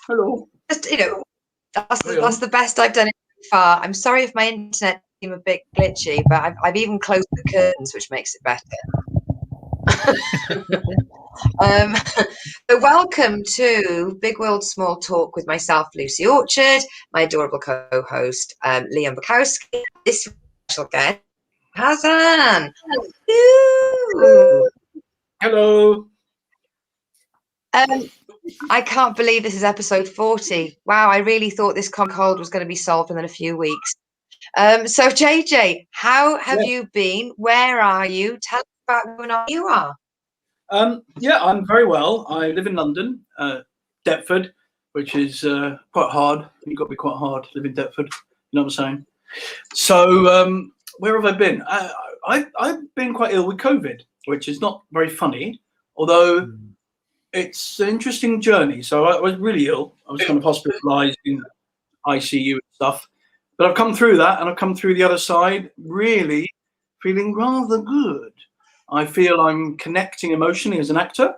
Hello. Just, that's the best I've done it so far. I'm sorry if my internet seemed a bit glitchy, but I've even closed the curtains, which makes it better. So welcome to Big World Small Talk with myself, Lucy Orchard, my adorable co-host, Liam Bukowski, this special guest, Hassan. Hello. I can't believe this is episode 40. Wow, I really thought this cold was going to be solved within a few weeks. So JJ, how have you been? Where are you? Tell us about who you are. Yeah, I'm very well. I live in London, Deptford, which is quite hard. You've got to be quite hard to live in Deptford. You know what I'm saying? So where have I been? I've been quite ill with COVID, which is not very funny, although it's an interesting journey. So I was really ill. I was kind of hospitalised in ICU and stuff. But I've come through that, and I've come through the other side really feeling rather good. I feel I'm connecting emotionally as an actor.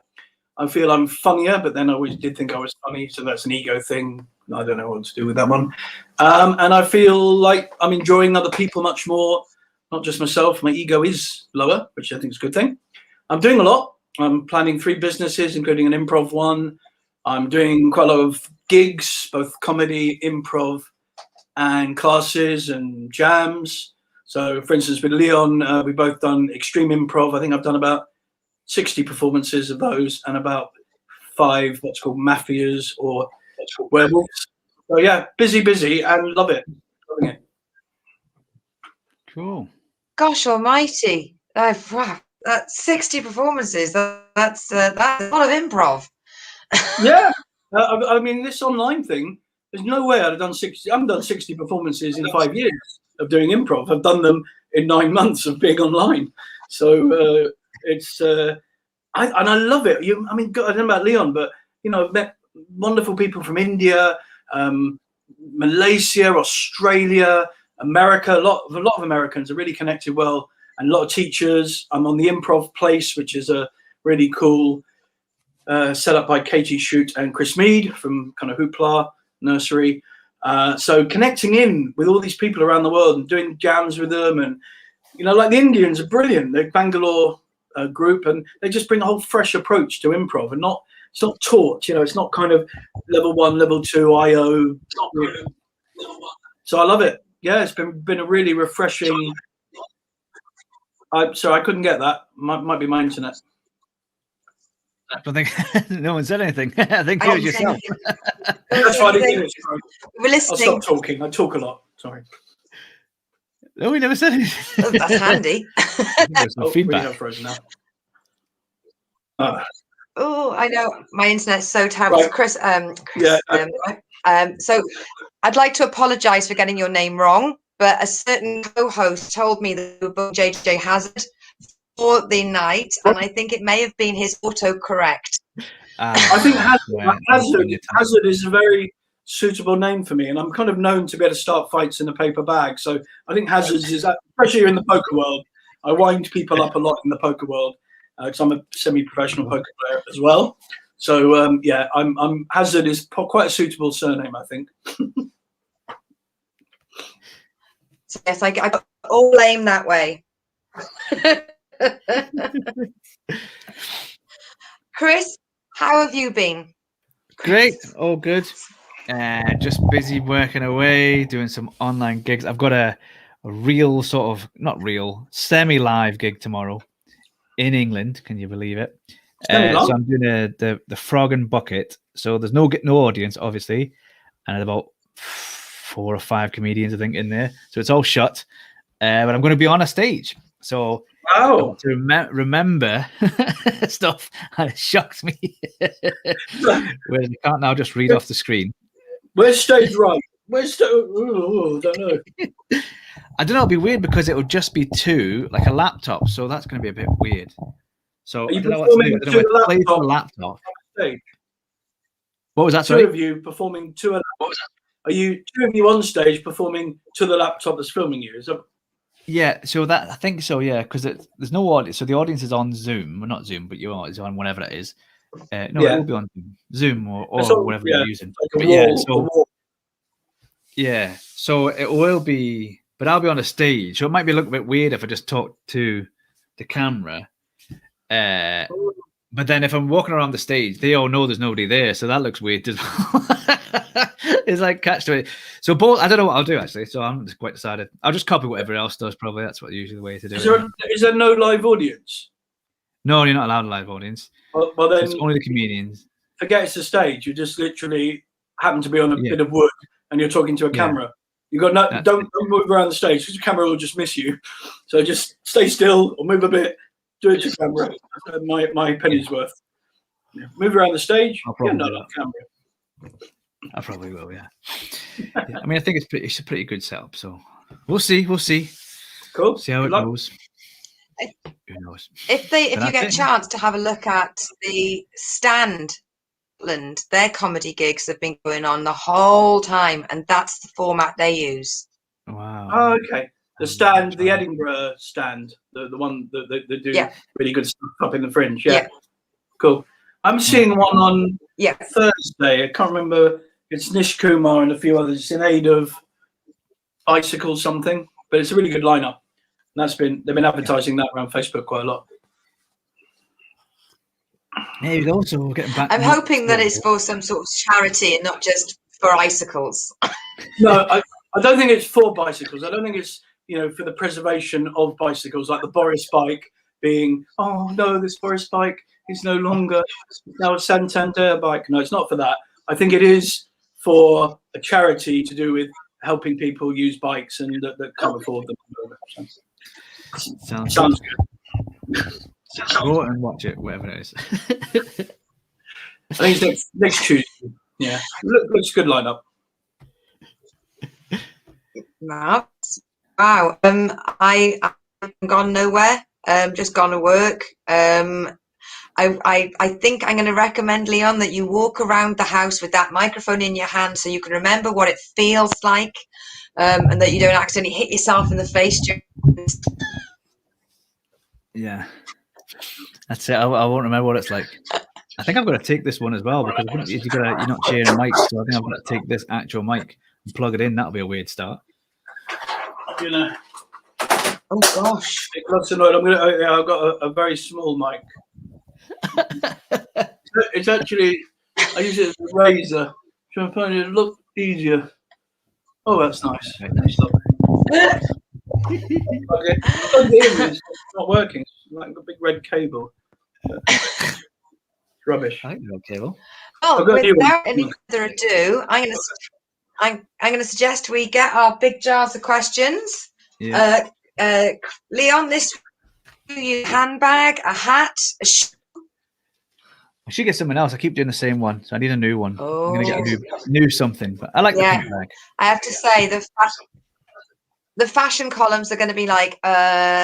I feel I'm funnier, but then I always did think I was funny, so that's an ego thing. I don't know what to do with that one. And I feel like I'm enjoying other people much more, not just myself. My ego is lower, which I think is a good thing. I'm doing a lot. I'm planning 3 businesses, including an improv one. I'm doing quite a lot of gigs, both comedy, improv, and classes and jams. So, for instance, with Leon, we've both done extreme improv. I think I've done about 60 performances of those, and about 5 what's called mafias or werewolves. So yeah, busy, and love it. Loving it. Cool. Gosh almighty. That's 60 performances. That's a lot of improv. Yeah. I mean, this online thing, there's no way I'd have done 60. I haven't done 60 performances in 5 years of doing improv. I've done them in 9 months of being online. So it's and I love it. I mean, I don't know about Leon, but I've met wonderful people from India, Malaysia, Australia, America. A lot of Americans are really connected well, and a lot of teachers. I'm on the Improv Place, which is a really cool set up by Katie Shute and Chris Mead from kind of Hoopla Nursery. So connecting in with all these people around the world and doing jams with them, and like the Indians are brilliant. They're Bangalore group, and they just bring a whole fresh approach to improv, and it's not taught. It's not kind of level 1, level 2 IO. So I love it. Yeah, it's been a really refreshing. Sorry, I couldn't get that. Might be my internet. I don't think no one said anything. I think it was yourself. That's why I didn't hear it. We're listening. I'll stop talking. I talk a lot. Sorry. No, we never said anything. Oh, that's handy. There's no feedback. We have frozen now. Oh, I know. My internet's so terrible. Right. Chris, so I'd like to apologise for getting your name wrong, but a certain co-host told me that you were booked JJ Hazard for the night, and I think it may have been his autocorrect. I think Hazard is a very suitable name for me, and I'm kind of known to be able to start fights in a paper bag. So I think Hazard is, especially in the poker world, I wind people up a lot in the poker world because I'm a semi-professional poker player as well. So yeah, I'm Hazard is quite a suitable surname, I think. So yes, I got all blame that way. Chris, how have you been? Great, all good. Just busy working away, doing some online gigs. I've got a real sort of, not real, semi-live gig tomorrow in England. Can you believe it? So I'm doing the Frog and Bucket. So there's no audience, obviously, and about 4 or 5 comedians, I think, in there. So it's all shut. But I'm going to be on a stage. So wow. To remember stuff, and it shocked me. Whereas I can't now just read off the screen. Where's stage right? Where's don't know. I don't know. It'll be weird because it would just be 2, like a laptop. So that's going to be a bit weird. So Are you I don't know what to do. I don't know play to a laptop. What was that? 2 of you performing to a. What was that? Are you 2 of you on stage performing to the laptop that's filming you? Is that? Yeah, so that I think so. Yeah, because there's no audience. So the audience is on Zoom. Well, not Zoom, but it's on whenever it is. No, Yeah. it will be on Zoom or It's on- whatever yeah, you're using. Like But a yeah, wall, so a wall. yeah, so it will be, but I'll be on a stage, so it might be a little bit weird if I just talk to the camera. But then if I'm walking around the stage, they all know there's nobody there, so that looks weird as well. It's like catch to it. So both, I don't know what I'll do actually. So I'm just quite decided. I'll just copy what everyone else does. Probably that's what usually the way to do it. Is there no live audience? No, you're not allowed a live audience. Well, So then it's only the comedians. forget it's a stage. You just literally happen to be on a Yeah. bit of wood and you're talking to a Yeah. camera. You got no, That's don't move around the stage because the camera will just miss you. So just stay still or move a bit. Do it to camera. My penny's worth. Yeah. Move around the stage. I'll Yeah, probably not do on camera. I probably will. Yeah. Yeah, I mean, I think it's a pretty good setup. So we'll see. We'll see. Cool. See how Good it luck. goes. Who knows? If But you that's get a it. chance to have a look at the Stand, their comedy gigs have been going on the whole time, and that's the format they use. Wow. Oh, okay. The stand, the Wow. Edinburgh stand, the one that do Yeah. really good stuff up in the Fringe. Yeah. Yeah. Cool. I'm seeing one on Yeah. Thursday. I can't remember. It's Nish Kumar and a few others. It's in aid of bicycle something, but it's a really good lineup. And they've been advertising that around Facebook quite a lot. There you go. So we're getting back. I'm hoping that it's for some sort of charity and not just for icicles. No, I don't think it's for bicycles. I don't think it's, for the preservation of bicycles, like the Boris bike being, oh no, this Boris bike is no longer, it's now a Santander bike. No, it's not for that. I think it is for a charity to do with helping people use bikes and that can't afford them. Sounds good. Go and watch it, whatever it is. I think it's next Tuesday. Yeah, looks good lineup. Wow. I haven't gone nowhere. Just gone to work. I think I'm going to recommend, Leon, that you walk around the house with that microphone in your hand so you can remember what it feels like, and that you don't accidentally hit yourself in the face. Yeah, that's it. I won't remember what it's like. I think I've got to take this one as well because you're not sharing mics, so I think I've got to take this actual mic and plug it in. That'll be a weird start. Oh gosh! That's annoying. I've got a very small mic. It's actually, I use it as a razor. Trying to find it look easier. Oh, that's nice. That's lovely. Okay. It's not working. It's like a big red cable. It's rubbish. I think you're okay, well. Well, I've got a new without one. any further ado, I'm going to suggest we get our big jars of questions. Yeah. Leon, this you handbag, a hat, a I should get something else. I keep doing the same one, so I need a new one. Oh. I'm gonna get a new something. But I like the pink bag. I have to say the fashion columns are going to be like,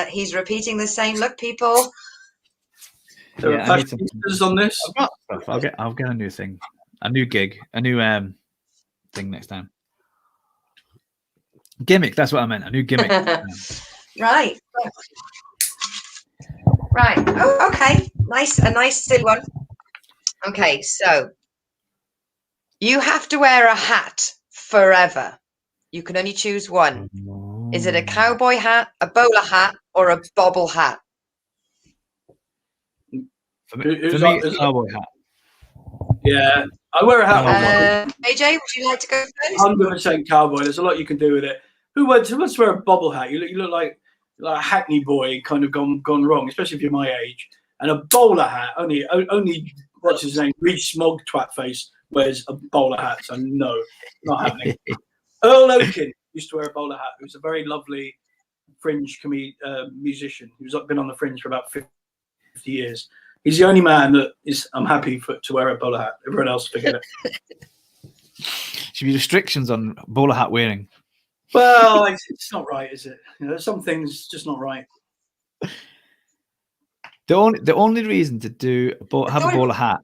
he's repeating the same look, people. There Yeah, are I need something. fashionistas on this. I've got stuff. I'll get a new thing, a new gig, a new thing next time. Gimmick. That's what I meant. A new gimmick. Right. Oh, okay. A nice silly one. Okay, so you have to wear a hat forever. You can only choose one. Is it a cowboy hat, a bowler hat, or a bobble hat? For me, Who's it's a cowboy hat. Yeah, I wear a hat. AJ, would you like to go first? 100% cowboy. There's a lot you can do with it. Who wants to wear a bobble hat? You look like a Hackney boy, kind of gone wrong, especially if you're my age. And a bowler hat, only what's his name, Reece Mogg twat face wears a bowler hat. So no, not happening. Earl Oaken used to wear a bowler hat. He was a very lovely Fringe musician. He's been on the Fringe for about 50 years. He's the only man that I'm happy to wear a bowler hat. Everyone else, forget it. Should be restrictions on bowler hat wearing. Well, it's not right, is it? There's some things just not right. The only reason to have a bowler hat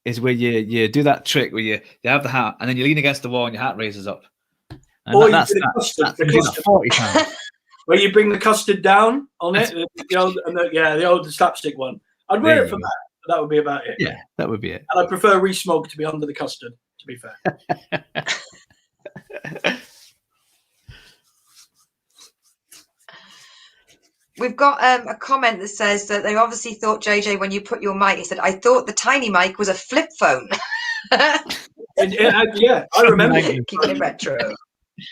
is where you do that trick where you have the hat and then you lean against the wall and your hat raises up. And Or that's 40 times. Where you bring the custard down on it, the old slapstick one. I'd wear it for that. But that would be about it. Yeah, that would be it. And I prefer Rees-Mogg to be under the custard, to be fair. We've got a comment that says that they obviously thought, JJ, when you put your mic, he said, I thought the tiny mic was a flip phone. Yeah, I remember. Keeping it retro.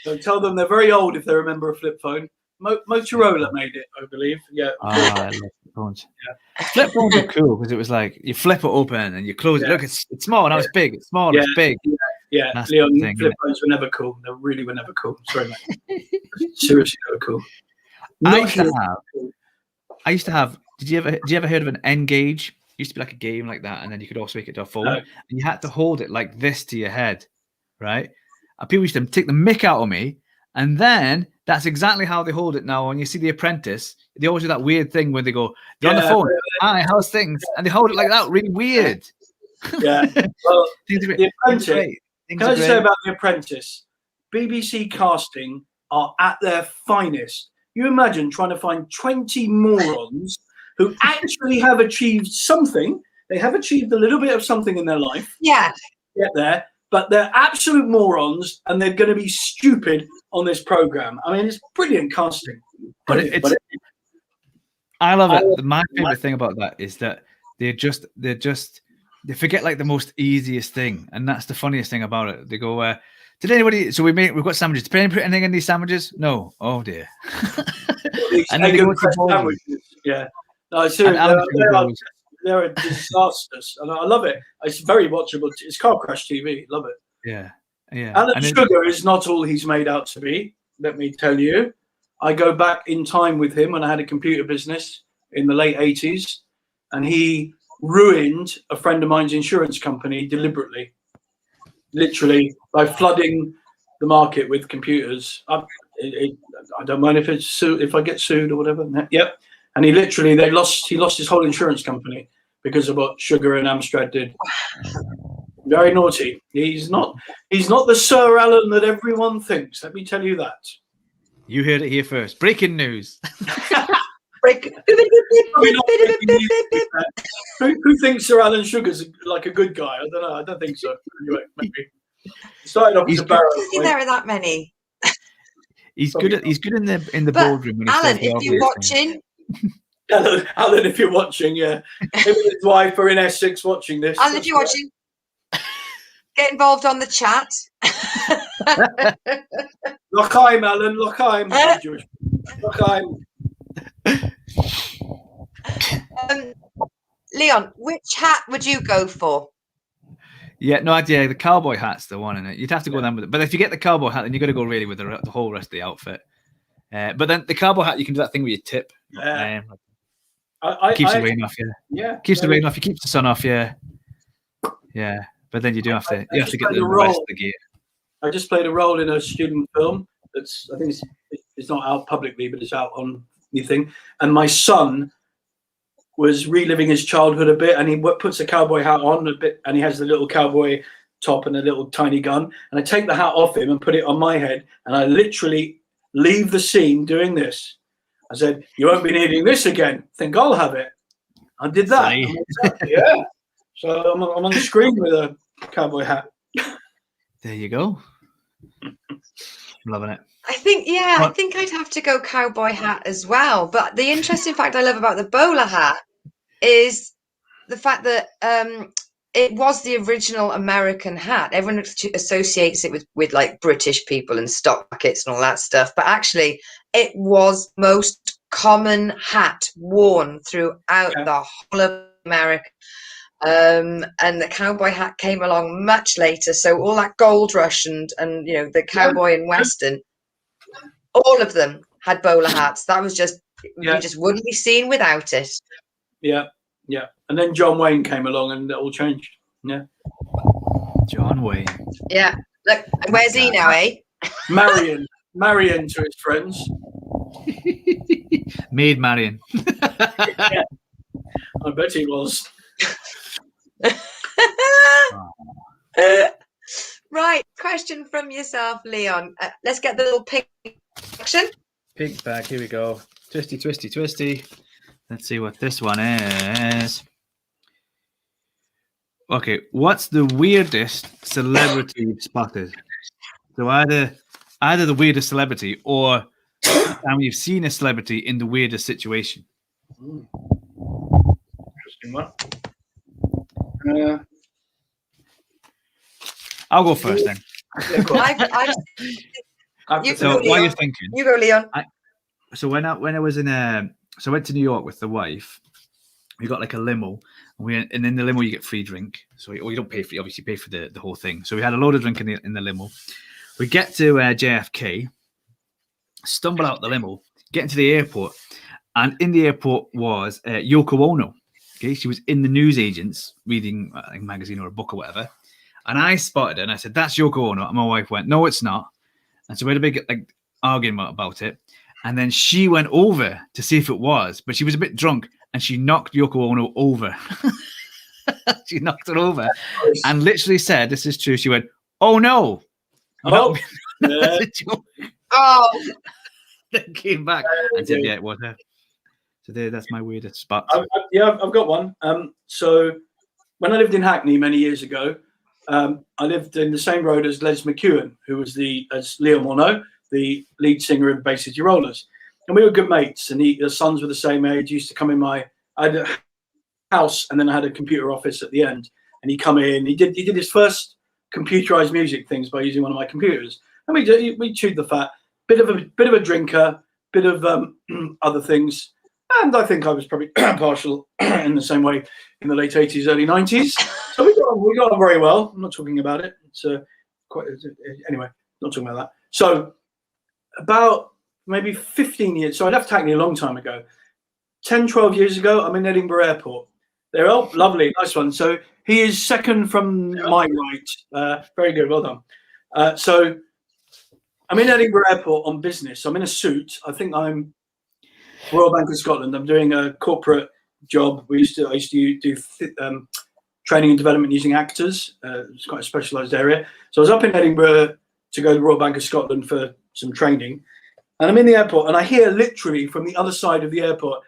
So tell them they're very old if they remember a flip phone. Motorola made it, I believe. Yeah. Oh, I love flip phones. Yeah. Flip phones are cool because it was like you flip it open and you close it. Look, it's small. Now it's big. It's small. It's big. Yeah. That's Leon, the thing, flip phones were never cool. They really were never cool. Sorry, mate. Seriously, never cool. I used to have. Did you ever heard of an N-Gage? It used to be like a game like that, and then you could also make it to a phone. No. And you had to hold it like this to your head, right? And people used to take the mick out of me, and then that's exactly how they hold it now. When you see The Apprentice, they always do that weird thing when they go, they're on the phone. Hi, how's things? And they hold it like that, really weird. Yeah. Well, The Apprentice. Can I just say about The Apprentice? BBC casting are at their finest. You imagine trying to find 20 morons who actually have achieved something. They have achieved a little bit of something in their life. Yeah. Get there. But they're absolute morons and they're going to be stupid on this program. I mean, it's brilliant casting. Brilliant. I love it. My favorite thing about that is that they forget like the most easiest thing. And that's the funniest thing about it. They go, did anybody? So we've got sandwiches. Did anybody put anything in these sandwiches? No. Oh dear. And then they go to sandwiches. Yeah. No, seriously, they're disasters, and I love it. It's very watchable. It's car crash TV. Love it. Yeah, yeah. Alan Sugar is not all he's made out to be. Let me tell you. I go back in time with him when I had a computer business in the late 80s, and he ruined a friend of mine's insurance company deliberately. Literally by flooding the market with computers. I don't mind if I get sued or whatever. Yep. And he lost his whole insurance company because of what Sugar and Amstrad did. Very naughty. He's not the Sir Alan that everyone thinks. Let me tell you that. You heard it here first. Breaking news. Who thinks Sir Alan Sugar's like a good guy? I don't know. I don't think so. Anyway, maybe. Started off as a barrow. There are that many. He's good in the boardroom. When Alan, if you're watching. Alan, if you're watching, yeah. Maybe his wife are in Essex watching this. Alan, if you're watching, get involved on the chat. L'chaim, Alan, L'chaim. L'chaim. Leon, which hat would you go for? Yeah, no idea. The cowboy hat's the one in it. You'd have to go then with it. But if you get the cowboy hat, then you've got to go really with the whole rest of the outfit. But then the cowboy hat, you can do that thing where you tip. Keeps the rain off, yeah. Keeps the rain off. You keep the sun off, yeah. Yeah. But then you do have to get the rest of the gear. I just played a role in a student film that's I think it's not out publicly, but it's out on the thing. And my son was reliving his childhood a bit, and he puts a cowboy hat on a bit, and he has the little cowboy top and a little tiny gun. And I take the hat off him and put it on my head, and I literally leave the scene doing this. I said, "You won't be needing this again. Think I'll have it." I did that. Yeah. So I'm on the screen with a cowboy hat. There you go. Loving it. I think I'd have to go cowboy hat as well. But the interesting fact I love about the bowler hat is the fact that it was the original American hat. Everyone associates it with like British people and stock markets and all that stuff. But actually, it was most common hat worn throughout the whole of America. And the cowboy hat came along much later. So all that gold rush and the cowboy and western, all of them had bowler hats. That was just you just wouldn't be seen without it. Yeah. And then John Wayne came along and it all changed. Yeah. John Wayne. Yeah. Look, where's he now, eh? Marion to his friends. Maid Marion. Yeah. I bet he was. Right, question from yourself, Leon. Let's get the little pig action. Pig bag, here we go. Twisty. Let's see what this one is. Okay, what's the weirdest celebrity you've spotted? So either the weirdest celebrity or the time you've seen a celebrity in the weirdest situation. Interesting one. I'll go first then. Yeah, go on. So while you're thinking, You go, Leon. so when I was in so I went to New York with the wife. We got like a limo, and in the limo you get free drink. So you don't pay for, obviously pay for the whole thing. So we had a load of drink in the limo. We get to JFK, stumble out the limo, get into the airport, and in the airport was Yoko Ono. Okay, she was in the newsagents reading a magazine or a book or whatever, and I spotted her and I said, "That's Yoko Ono." And my wife went, "No, it's not." And so we had a big argument about it. And then she went over to see if it was, but she was a bit drunk and she knocked Yoko Ono over. She knocked her over and literally said, "This is true." She went, "Oh no." Oh, yeah. Oh, Then came back and said, "Yeah, it was her." So that's my weirdest spot. I've got one. So when I lived in Hackney many years ago, I lived in the same road as Les McEwen, who was as Leon will know, the lead singer of Bay City Rollers. And we were good mates, and the sons were the same age. He used to come in I had a house, and then I had a computer office at the end. And he'd come in. He did his first computerized music things by using one of my computers. And we chewed the fat. Bit of a drinker, bit of other things. And I think I was probably partial in the same way in the late 80s, early 90s. So we got on very well. I'm not talking about it. It's anyway, not talking about that. So about maybe 15 years. So I left Hackney a long time ago. 10, 12 years ago, I'm in Edinburgh Airport. They're all lovely, nice one. So he is second from my right. Very good, well done. So I'm in Edinburgh Airport on business. I'm in a suit. I think I'm Royal Bank of Scotland. I'm doing a corporate job. I used to do training and development using actors. It's quite a specialised area. So I was up in Edinburgh to go to the Royal Bank of Scotland for some training. And I'm in the airport and I hear literally from the other side of the airport,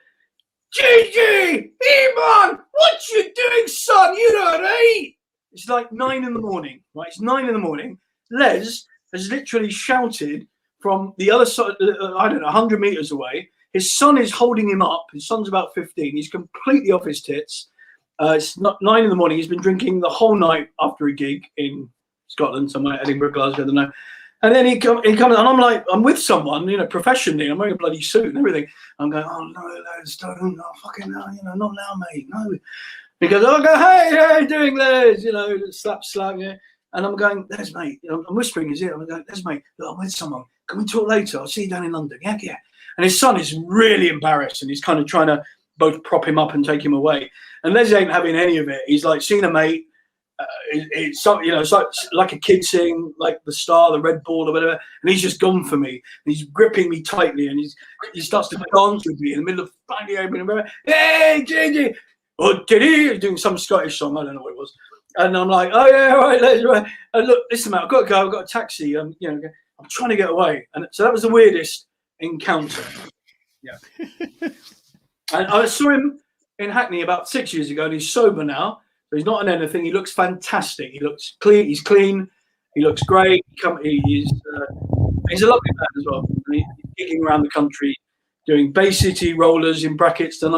"Gigi, Iman, what you doing, son? You know right?" It's like 9 in the morning, right? It's 9 in the morning. Les has literally shouted from the other side, I don't know, 100 meters away. His son is holding him up. His son's about 15. He's completely off his tits. It's not 9 in the morning. He's been drinking the whole night after a gig in Scotland, somewhere, Edinburgh, Glasgow, I don't know. And then he comes, and I'm like, I'm with someone, professionally. I'm wearing a bloody suit and everything. I'm going, "Oh no, Les, don't, no, fucking no, not now, mate, no." He goes, "Oh, hey, how you doing, Les?" Slap, yeah. And I'm going, "Les, mate," I'm whispering his ear. I'm going, "Les, mate, look, I'm with someone. Can we talk later? I'll see you down in London." Yeah. And his son is really embarrassed, and he's kind of trying to both prop him up and take him away. And Les ain't having any of it. He's like, "Seen a mate." It's like a kid seeing like the star, the red ball or whatever, and he's just gone for me. And he's gripping me tightly, and he starts to dance with me in the middle of banging open. "Hey, Gigi!" Or did he? He's doing some Scottish song. I don't know what it was. And I'm like, "Oh yeah, all right, let's right." And look, listen, mate, I've got to go. I've got a taxi. I'm trying to get away. And so that was the weirdest encounter. Yeah. And I saw him in Hackney about 6 years ago, and he's sober now. So he's not on anything. He looks fantastic. He looks clean. He's clean. He looks great. He's a lovely man as well. And he's gigging around the country, doing Bay City Rollers in brackets, the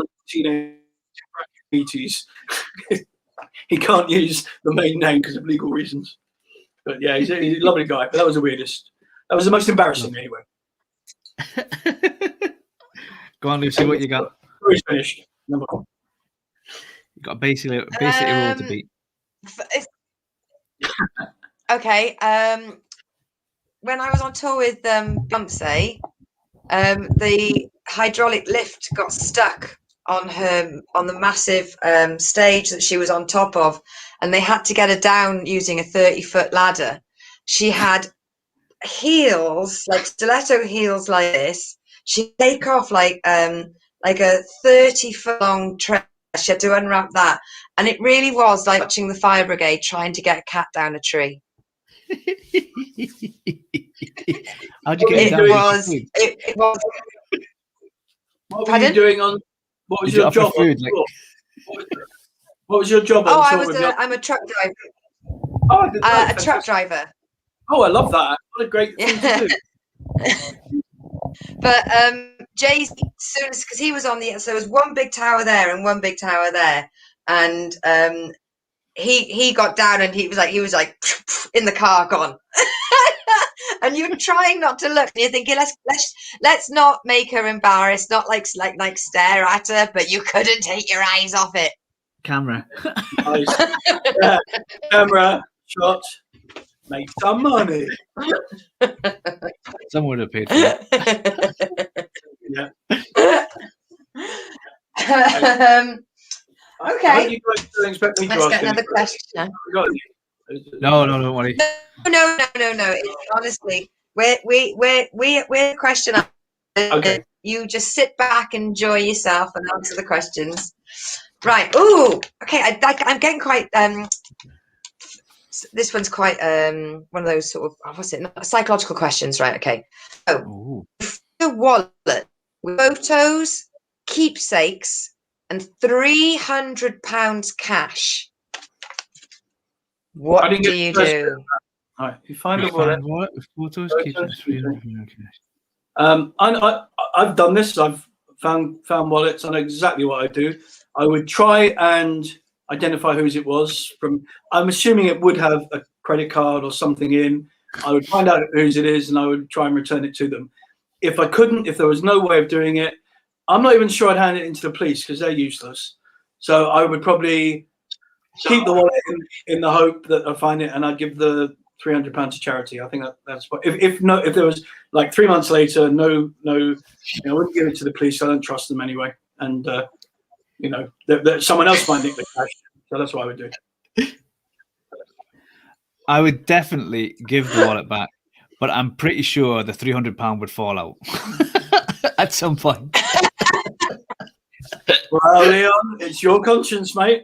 1980s. He can't use the main name because of legal reasons. But yeah, he's a lovely guy. But that was the weirdest. That was the most embarrassing anyway. Go on, Lucy. What you got? He's finished. Number 1. You got basically a rule to beat. Okay. When I was on tour with Beyonce, the hydraulic lift got stuck on the massive stage that she was on top of, and they had to get her down using a 30-foot ladder. She had heels, like stiletto heels like this. She'd take off like a 30-foot long tray. She had to unwrap that, and it really was like watching the fire brigade trying to get a cat down a tree. How'd you get It was. What were you doing on? What was your job? Food, What was your job? Oh, I'm a truck driver. Oh, I did, A truck driver. Oh, I love that. What a great thing to do. But Jay, soon because he was on the, so there was one big tower there and one big tower there, and he got down and he was like in the car gone. And you're trying not to look, and you're thinking, let's not make her embarrassed, not like stare at her, but you couldn't take your eyes off it. Camera. Nice. Yeah. Camera shot. Make some money. Someone would have paid for it. Yeah. Okay. How do you guys expect me to Let's ask get another anything? question. No, don't worry. No. It's, honestly, we're question. Okay. You just sit back, enjoy yourself, and answer the questions. Right. Ooh. Okay. I'm getting quite. This one's quite one of those sort of what's it? Psychological questions, right? Okay. So, the wallet with photos, keepsakes, and £300 cash. What do you do? All right. You find the wallet. Photos, keepsakes, I've done this. I've found wallets. I know exactly what I do. I would try and identify whose it was from. I'm assuming it would have a credit card or something in. I would find out whose it is, and I would try and return it to them. If I couldn't, if there was no way of doing it, I'm not even sure I'd hand it into the police because they're useless. So I would probably keep the wallet in the hope that I find it, and I'd give the £300 to charity. I think that's what. If there was like 3 months later, I wouldn't give it to the police. I don't trust them anyway, and someone else might nick the cash. So that's what I would do. I would definitely give the wallet back, but I'm pretty sure the £300 would fall out at some point. Well, Leon, it's your conscience, mate.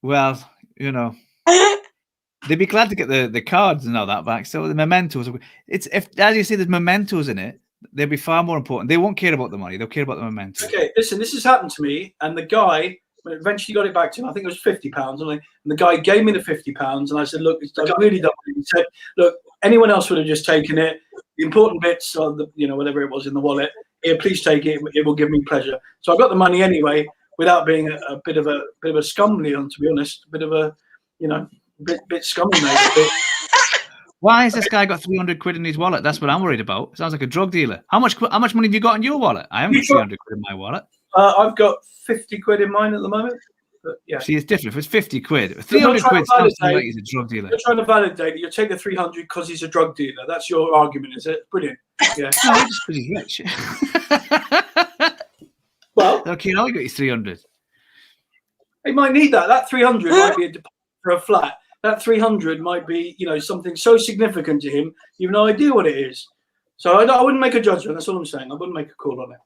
Well, they'd be glad to get the cards and all that back. So the mementos, as you say, there's mementos in it. They'll be far more important. They won't care about the money. They'll care about the mementos. Okay, listen, this has happened to me, and the guy eventually got it back to him. I think it was £50. And the guy gave me the £50, and I said, "Look, I really don't." He said, "Look, anyone else would have just taken it. The important bits of the, whatever it was in the wallet. Here, please take it. It will give me pleasure." So I got the money anyway, without being a bit of a scum, Leon. To be honest, a bit of a, bit scummy, mate. Why has this guy got 300 quid in his wallet? That's what I'm worried about. Sounds like a drug dealer. How much money have you got in your wallet? I haven't got 300 quid in my wallet. I've got 50 quid in mine at the moment. But yeah. See, it's different. If it's 50 quid, 300 quid sounds like he's a drug dealer. You're trying to validate that. You'll take the 300 because he's a drug dealer. That's your argument, is it? Brilliant. Yeah. No, just because he's rich. Well, okay, now you got your 300. He might need that. That 300 might be a deposit for a flat. That 300 might be, something so significant to him, you've no idea what it is. So I wouldn't make a judgment. That's all I'm saying. I wouldn't make a call on it.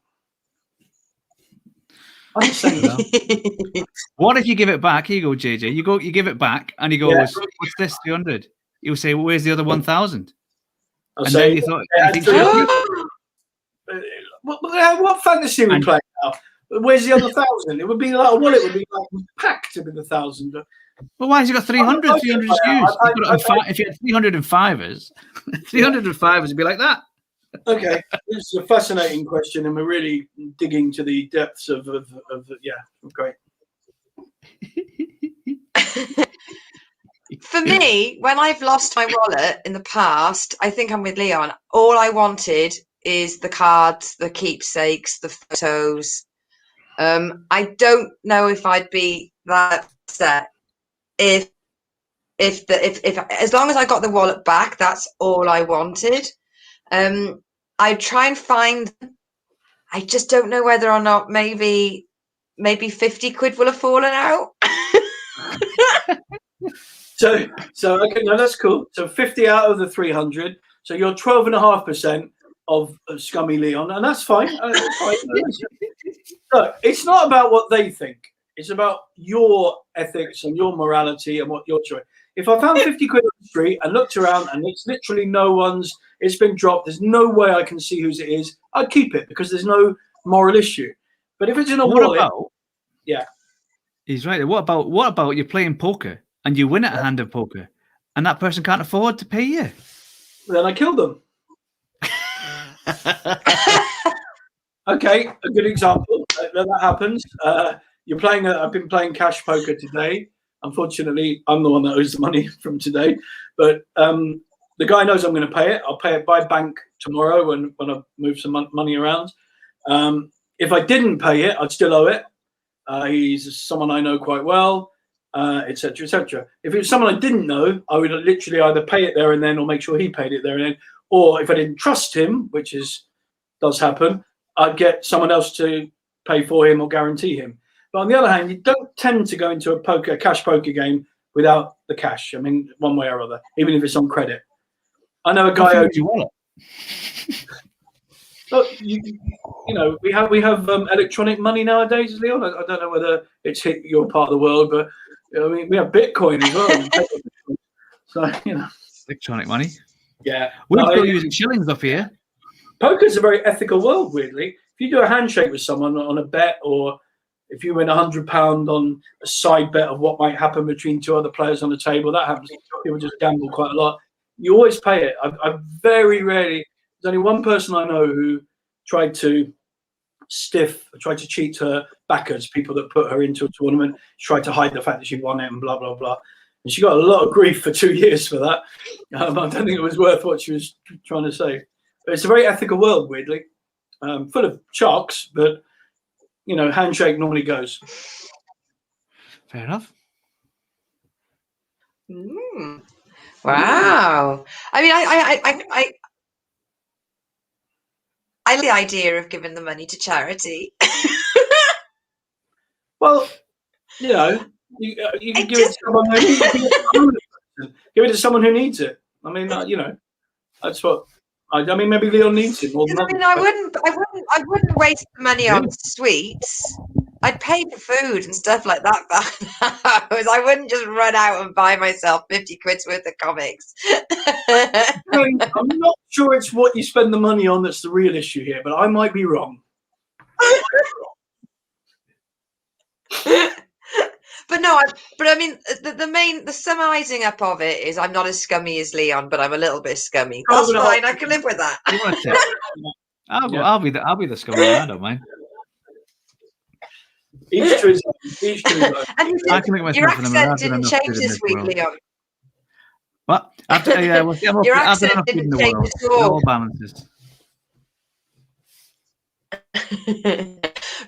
I'm saying that. What if you give it back? Here you go, JJ. You give it back, and he goes, "What's this 300?" You'll say, "Well, where's the other 1,000?" I'll and say, then you thought, what fantasy are we playing now? Where's the other 1,000? It would be like a wallet would be like packed with 1,000. Well, why has he got 300? 300 is used. If you had 305ers, 305ers would be like that. Okay, this is a fascinating question, and we're really digging to the depths of great. For me, when I've lost my wallet in the past, I think I'm with Leon. All I wanted is the cards, the keepsakes, the photos. I don't know if I'd be that upset if as long as I got the wallet back, that's all I wanted. I'd try and find. I just don't know whether or not maybe 50 quid will have fallen out. So okay, no, that's cool. So 50 out of the 300. So you're 12.5% of scummy Leon, and that's fine. Look, it's not about what they think. It's about your ethics and your morality and what your choice. If I found 50 quid on the street and looked around and it's literally no one's, it's been dropped, there's no way I can see whose it is, I'd keep it because there's no moral issue. But if it's in a wallet, yeah. He's right. What about you're playing poker and you win at a hand of poker, and that person can't afford to pay you? Then I kill them. Okay, a good example. That happens. You're playing. I've been playing cash poker today. Unfortunately, I'm the one that owes the money from today. But the guy knows I'm going to pay it. I'll pay it by bank tomorrow when I move some money around. If I didn't pay it, I'd still owe it. He's someone I know quite well, etc., etc. If it was someone I didn't know, I would literally either pay it there and then, or make sure he paid it there and then. Or if I didn't trust him, which does happen, I'd get someone else to pay for him or guarantee him. But on the other hand, you don't tend to go into a cash poker game without the cash. I mean, one way or other, even if it's on credit. I know a guy. You wallet. Look, you know, we have electronic money nowadays, Leon. I don't know whether it's hit your part of the world, but I mean, we have Bitcoin as well. So Electronic money. Yeah, We're still using shillings up here. Poker's a very ethical world, weirdly. If you do a handshake with someone on a bet, or if you win £100 on a side bet of what might happen between two other players on the table, that happens. People just gamble quite a lot. You always pay it. I very rarely. There's only one person I know who tried to cheat her backers, people that put her into a tournament. She tried to hide the fact that she won it and blah, blah, blah. And she got a lot of grief for 2 years for that. I don't think it was worth what she was trying to say. But it's a very ethical world, weirdly. Full of sharks, but, handshake normally goes. Fair enough. Wow. I mean, I like the idea of giving the money to charity. Well, you can give it to someone who needs it. Give it to someone who needs it. I mean, that's what. I mean, maybe Leon needs it more than others. I wouldn't waste the money on sweets. I'd pay for food and stuff like that. I wouldn't just run out and buy myself 50 quid's worth of comics. I'm not sure it's what you spend the money on that's the real issue here, but I might be wrong. But no, I mean, the summarizing up of it is I'm not as scummy as Leon, but I'm a little bit scummy. That's fine. I can live with that. I'll be the scummy. I don't mind. Each to his own. And your accent didn't change this week, Leon. What? Your accent didn't change at all. It all balances.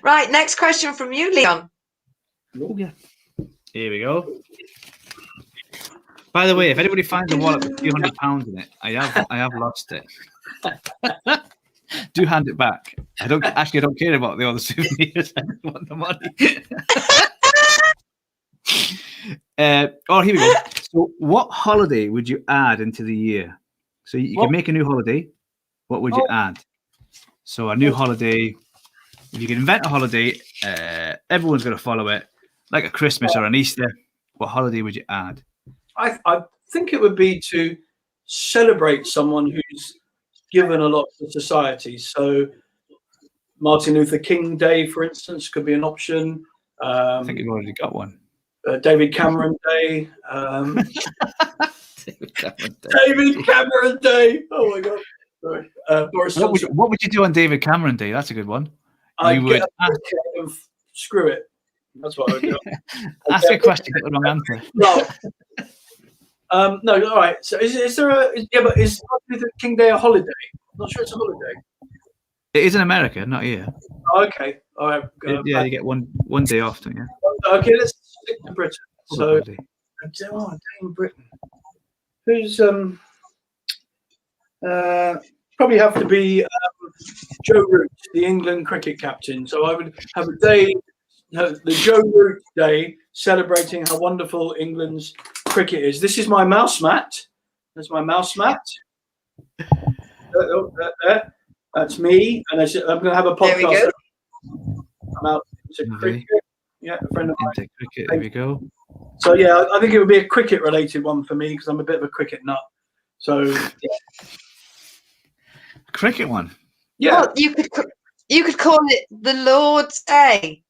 Right, next question from you, Leon. Oh, yeah. Here we go. By the way, if anybody finds a wallet with £200 in it, I have lost it. Do hand it back. I don't care about the other souvenirs. I just want the money. Here we go. So, what holiday would you add into the year? So you can make a new holiday. What would you add? So a new holiday. If you can invent a holiday, everyone's going to follow it. Like a Christmas or an Easter. What holiday would you add? I think it would be to celebrate someone who's given a lot to society. So Martin Luther King Day, for instance, could be an option. I think you've already got one. David Cameron Day. David Cameron Day. Oh my God. Sorry. Boris Johnson. What would you do on David Cameron Day? That's a good one. I'd get a and screw it. That's what I would do. Ask a question, get the wrong answer. No, all right. So is Martin Luther King Day a holiday? I'm not sure it's a holiday. It is in America, not here. Oh, okay. All right. Yeah, you get one day off, don't you? Okay, let's stick to Britain. So, day in Britain. Who's probably have to be Joe Root, the England cricket captain. So I would have a day. The Joe Root Day, celebrating how wonderful England's cricket is. This is my mouse mat. There's my mouse mat. There. That's me. And I'm going to have a podcast. There we go. I'm out into cricket. Yeah, a friend of mine. Into cricket. There we go. So, yeah, I think it would be a cricket-related one for me because I'm a bit of a cricket nut. So, yeah. A cricket one? Yeah. Well, you could call it the Lord's Day.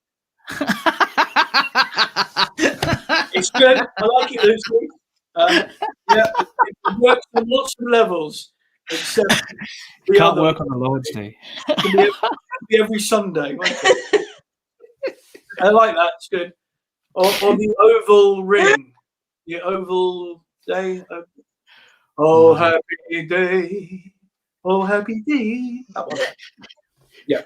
It's good. I like it, Lucy. Yeah, it works on lots of levels. Except the Can't other work on the Lord's Day. It'll be every Sunday. Won't it? I like that. It's good. Or the oval ring. The oval day. Oh, happy day. Oh, happy day. That one. Yeah.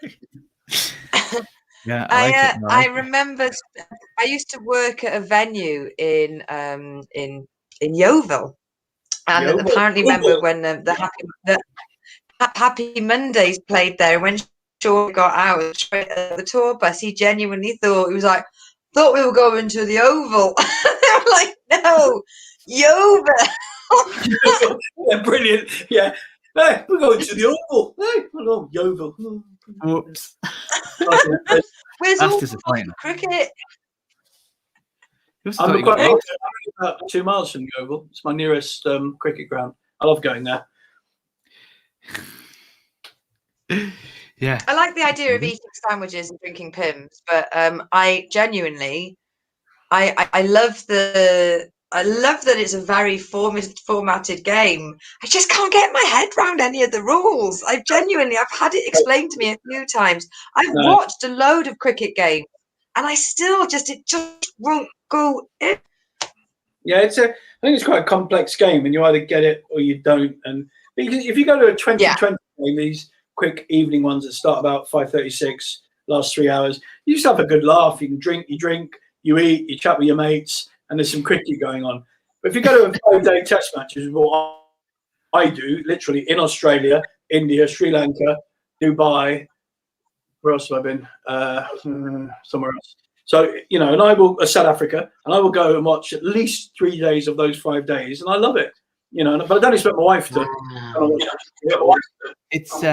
Yeah, I like it. I remember I used to work at a venue in Yeovil, and Yeovil. apparently remember when the Happy Mondays played there. When Sean got out straight at the tour bus, he genuinely thought, he was like, thought we were going to the Oval. They were like, no, Yeovil. Yeah, brilliant. Yeah. Hey, we're going to the Oval. Hey, hello, Yeovil. Whoops. Where's That's all disappointing. cricket? I'm about 2 miles from Yeovil. It's my nearest cricket ground. I love going there. Yeah. I like the idea of eating sandwiches and drinking Pimm's, but I genuinely, I love that it's a very formatted game. I just can't get my head around any of the rules. I've had it explained to me a few times. I've watched a load of cricket games, and it just won't go in. Yeah, I think it's quite a complex game, and you either get it or you don't. And if you go to a 2020 game, these quick evening ones that start about 5:36, last 3 hours, you just have a good laugh. You can drink, you eat, you chat with your mates, and there's some cricket going on. But if you go to a 5-day test match, which is what I do, literally in Australia, India, Sri Lanka, Dubai, where else have I been? Somewhere else. So, and I will, South Africa, and I will go and watch at least 3 days of those 5 days, and I love it. But I don't expect my wife to. It's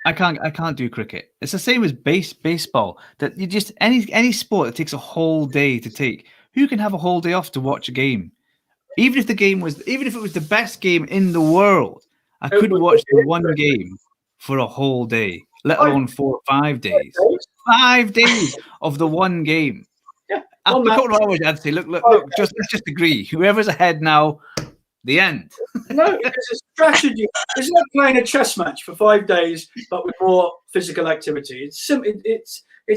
I can't do cricket. It's the same as baseball. That you just any sport that takes a whole day to take. Who can have a whole day off to watch a game? Even if it was the best game in the world, I couldn't watch the one game for a whole day, let alone 4 or 5 days. 5 days of the one game. Yeah. After a couple of hours, I'd say, look, let's just agree. Whoever's ahead now, the end. No, it's a strategy. It's like playing a chess match for 5 days, but with more physical activity. It's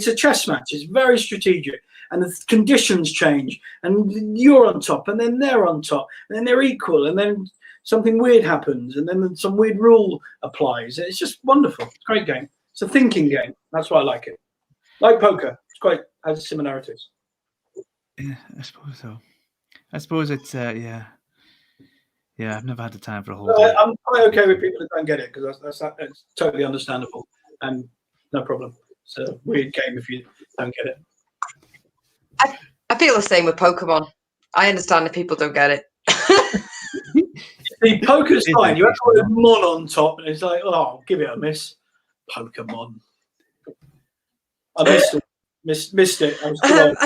a chess match. It's very strategic, and the conditions change, and you're on top, and then they're on top, and then they're equal, and then something weird happens, and then some weird rule applies. It's just wonderful. It's a great game. It's a thinking game. That's why I like it. Like poker, has similarities. Yeah, I suppose so. I suppose it's yeah. I've never had the time for a whole day. I'm quite okay with people that don't get it, because that's totally understandable and no problem. It's a weird game if you don't get it. I feel the same with Pokemon. I understand if people don't get it. The poker's fine. You have to put Mon on top, and it's like, oh, give it a miss. Pokemon. I missed it. Missed it. I was too old.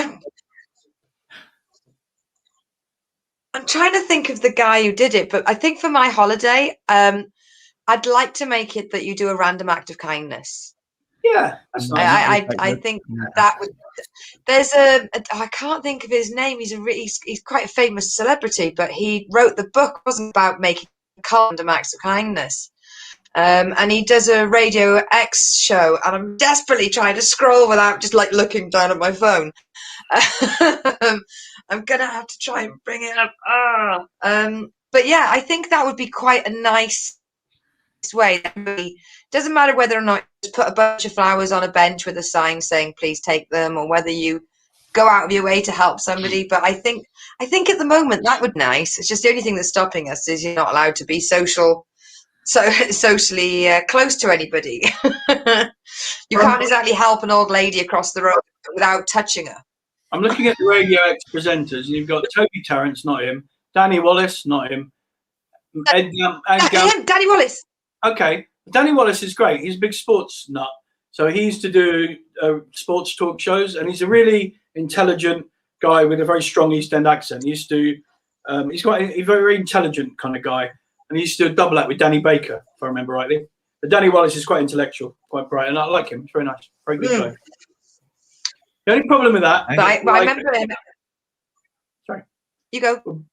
I'm trying to think of the guy who did it, but I think for my holiday, I'd like to make it that you do a random act of kindness. Yeah, that's nice. I think that would. There's I can't think of his name. He's quite a famous celebrity, but he wrote the book, wasn't about making random acts of kindness. And he does a Radio X show, and I'm desperately trying to scroll without just like looking down at my phone. I'm gonna have to try and bring it up. But yeah, I think that would be quite a nice way. Doesn't matter whether or not you just put a bunch of flowers on a bench with a sign saying please take them, or whether you go out of your way to help somebody. But I think at the moment that would be nice. It's just the only thing that's stopping us is you're not allowed to be socially close to anybody. You can't exactly help an old lady across the road without touching her. I'm looking at the Radio X presenters, and you've got Toby Tarrant, not him. Danny Wallace, not him. Danny Wallace. Okay, Danny Wallace is great. He's a big sports nut. So he used to do sports talk shows, and he's a really intelligent guy with a very strong East End accent. He used to, he's a very intelligent kind of guy, and he used to do a double act with Danny Baker, if I remember rightly. But Danny Wallace is quite intellectual, quite bright, and I like him. It's very nice, very good guy. The only problem with that, But I remember him. Sorry. You go.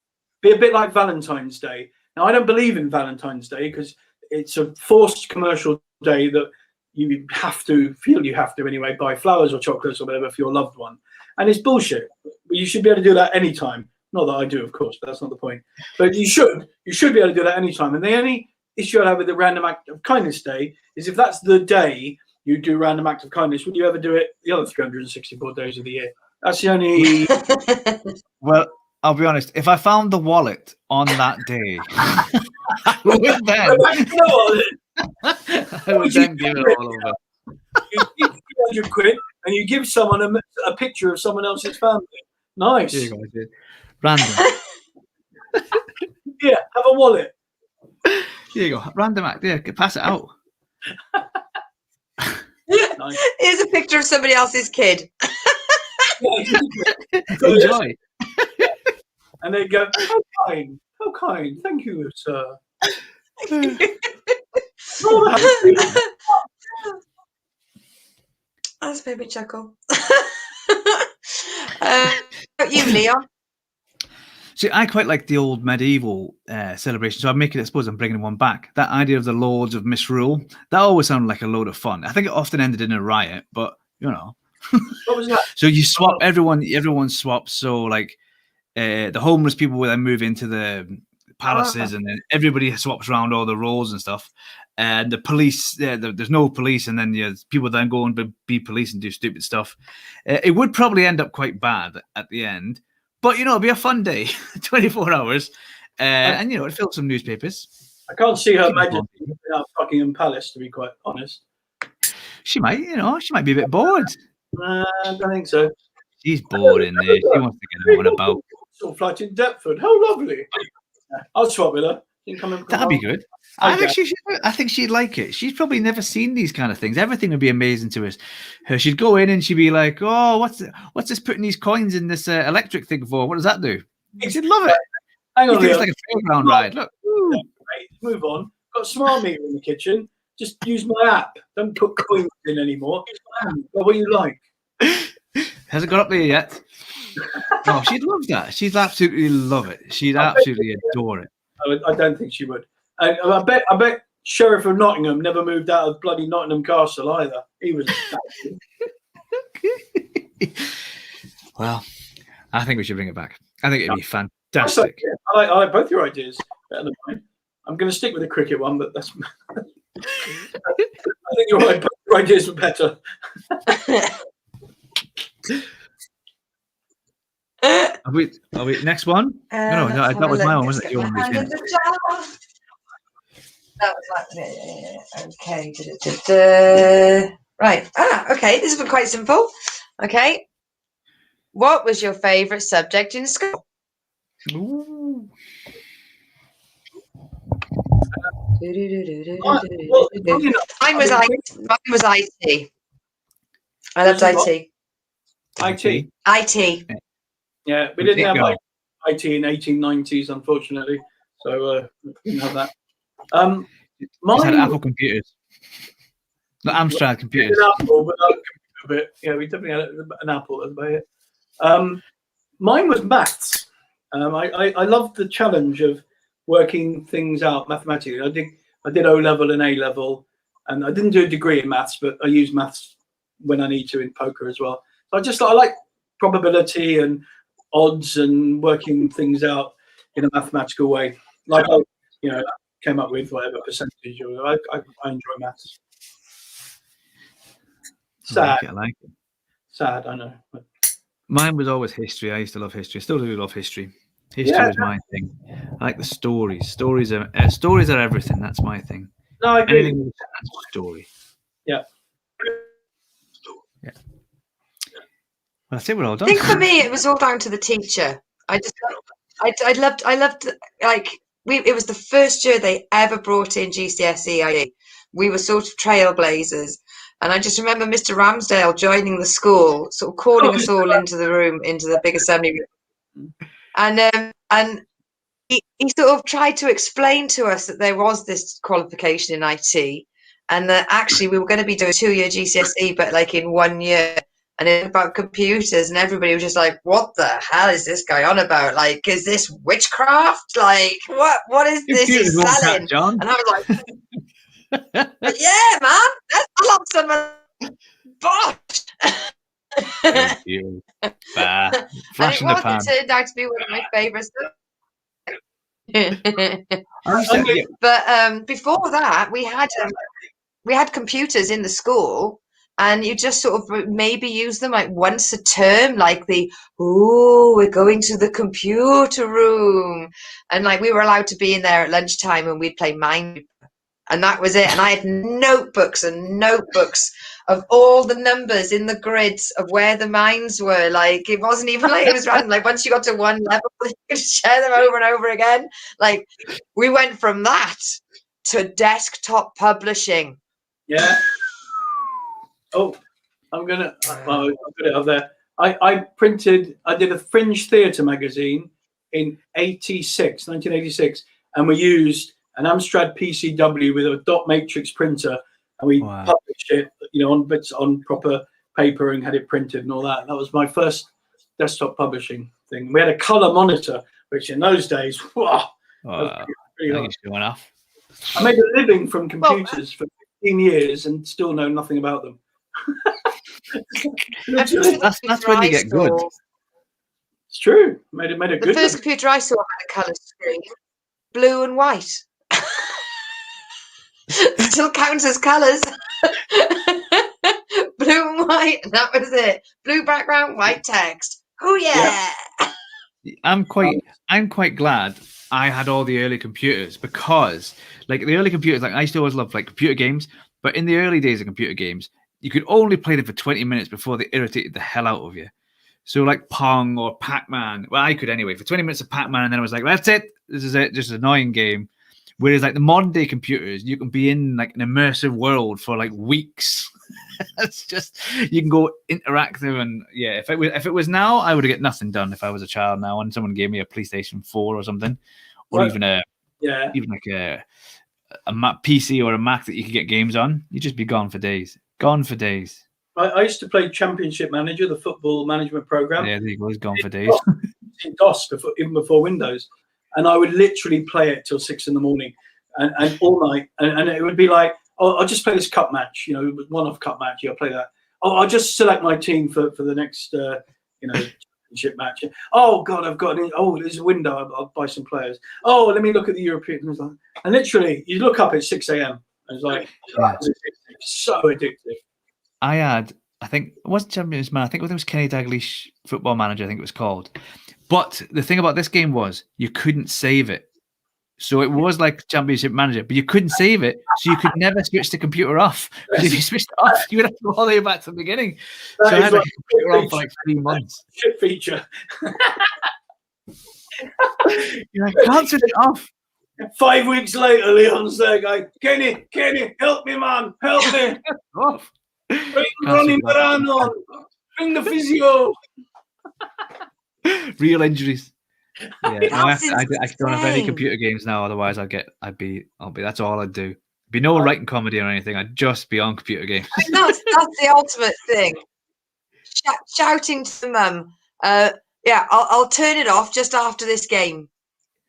Be a bit like Valentine's Day. Now, I don't believe in Valentine's Day because it's a forced commercial day that you have to feel you have to anyway buy flowers or chocolates or whatever for your loved one, and it's bullshit. You should be able to do that anytime. Not that I do, of course, but that's not the point. But you should be able to do that anytime. And the only issue I have with the Random Act of Kindness Day is if that's the day you do Random Act of Kindness, would you ever do it the other 364 days of the year? That's the only. Well, I'll be honest. If I found the wallet on that day, I would then. I would then give it all over. You give 300 quid and you give someone a picture of someone else's family. Nice. Here you go, dude. Random. Yeah, have a wallet. Here you go. Random act. Yeah, pass it out. Nice. Here's a picture of somebody else's kid. Enjoy. And they go, how kind, thank you, sir. That's made me chuckle. You, Leon? See, I quite like the old medieval celebration, so I'm making it. I suppose I'm bringing one back. That idea of the Lords of Misrule, that always sounded like a load of fun. I think it often ended in a riot, but you know. What was that? So you swap everyone swaps. So like the homeless people will then move into the palaces, and then everybody swaps around all the roles and stuff. And the police, there's no police, and then people then go and be police and do stupid stuff. It would probably end up quite bad at the end, but you know, it'd be a fun day, 24 hours, and you know, it'd fill some newspapers. I can't see her Majesty in our Buckingham Palace, to be quite honest. She might be a bit bored. I don't think so. She's bored in there. She wants to get on about. Sort of flight in Deptford. How lovely. I'll swap with her. That'd be good. I think she'd like it. She's probably never seen these kind of things. Everything would be amazing to her. She'd go in and she'd be like, "Oh, what's this putting these coins in this electric thing for? What does that do?" She'd love it. Hang on, it's like a fairground ride. Look. Move on. Got a smart meter in the kitchen. Just use my app. Don't put coins in anymore. What you like? Hasn't got up there yet. Oh, she'd love that. She'd absolutely love it. She'd absolutely adore it. I don't think she would. I bet Sheriff of Nottingham never moved out of bloody Nottingham Castle either. He was. Well, I think we should bring it back. I think it'd be fantastic. I like both your ideas better than mine. I'm going to stick with the cricket one, but that's. I think you're right. Both your ideas were better. Are we next one? No, that was my one, wasn't it? Your one, that was okay. Right. Okay. This has been quite simple. Okay. What was your favourite subject in school? Ooh. Mine was IT. I loved IT. IT. Yeah, we didn't have IT in 1890s, unfortunately. So we didn't have that. Mine had Apple computers. Not Amstrad computers. Apple, but a bit. Yeah, we definitely had an Apple. That's about it. Mine was maths. I loved the challenge of working things out mathematically. I did O level and A level, and I didn't do a degree in maths, but I use maths when I need to in poker as well. So I like probability and odds and working things out in a mathematical way. Like I, came up with whatever percentage. I enjoy maths. Sad. I like it. Sad, I know. But... Mine was always history. I used to love history. I still do love history. History was my thing. I like the stories. Stories are everything. That's my thing. No, I agree. Anything with a story. Yeah. Yeah. Well, I think we're all done. I think for me, it was all down to the teacher. I loved it was the first year they ever brought in GCSE. We were sort of trailblazers. And I just remember Mr. Ramsdale joining the school, sort of calling us all into the room, into the big assembly room. And he sort of tried to explain to us that there was this qualification in IT and that actually we were going to be doing a 2-year GCSE, but like in 1 year. and it's about computers, and everybody was just like, "What the hell is this guy on about? Like, is this witchcraft? Like, what is this Computers he's won't selling?" catch on. And I was like, "But yeah, man, that's a lot of bot." You. Bah. And Flash it in the was. pan. It turned out to be one of my favourites. Yeah. But before that, we had computers in the school, and you just sort of maybe use them like once a term, like we're going to the computer room, and like we were allowed to be in there at lunchtime, and we'd play Mind, and that was it. And I had notebooks and notebooks of all the numbers in the grids of where the mines were. Like, it wasn't even like it was random. Like, once you got to one level, you could share them over and over again. Like, we went from that to desktop publishing. Yeah. Oh, I've got it up there. I did a Fringe Theatre magazine in 1986, and we used an Amstrad PCW with a dot matrix printer, and we published it, on proper paper and had it printed and all that. That was my first desktop publishing thing. We had a color monitor, which in those days, wow, Thanks for going off. I made a living from computers for 15 years and still know nothing about them. That's when you get good. It's true. Made a good. The first computer I saw had a colour screen, blue and white. Still counts as colours. Blue and white, and that was it. Blue background, white text. Oh yeah. I'm quite glad I had all the early computers, because like the early computers, like I used to always love like computer games, but in the early days of computer games, you could only play them for 20 minutes before they irritated the hell out of you. So like Pong or Pac-Man, well, I could anyway, for 20 minutes of Pac-Man, and then I was like, that's it, this is it, just an annoying game. Whereas like the modern day computers, you can be in like an immersive world for like weeks. It's just, you can go interactive, and yeah, if it was now, I would get nothing done if I was a child now and someone gave me a PlayStation 4 or something, or even like a PC or a Mac that you could get games on. You'd just be gone for days. I used to play Championship Manager, the football management program. Yeah, there you go. It's gone for days. In DOS, even before Windows, and I would literally play it till 6 a.m. and all night, and it would be like, oh, I'll just play this cup match, one-off cup match. Yeah, I'll play that. Oh, I'll just select my team for the next, championship match. Oh God, I've got there's a window. I'll buy some players. Oh, let me look at the European. And literally, you look up at 6 a.m. and it's like, so addictive. I think it wasn't Champions Man. I think it was Kenny Dalglish Football Manager. I think it was called. But the thing about this game was you couldn't save it. So it was like Championship Manager, but you couldn't save it. So you could never switch the computer off. Because if you switched it off, you would have to go all the way back to the beginning. So I had the computer on for like 3 months. Shit feature. You're like, can't switch it off. 5 weeks later, Leon's there going, Kenny, help me, man. Help me. Off. Bring Ronnie Morano. Bring the physio. Real injuries. Yeah, I don't have any insane. computer games now. Otherwise, I'll be. That's all I'd do. Be no writing comedy or anything. I'd just be on computer games. I mean, that's the ultimate thing. Shouting to mum, I'll turn it off just after this game.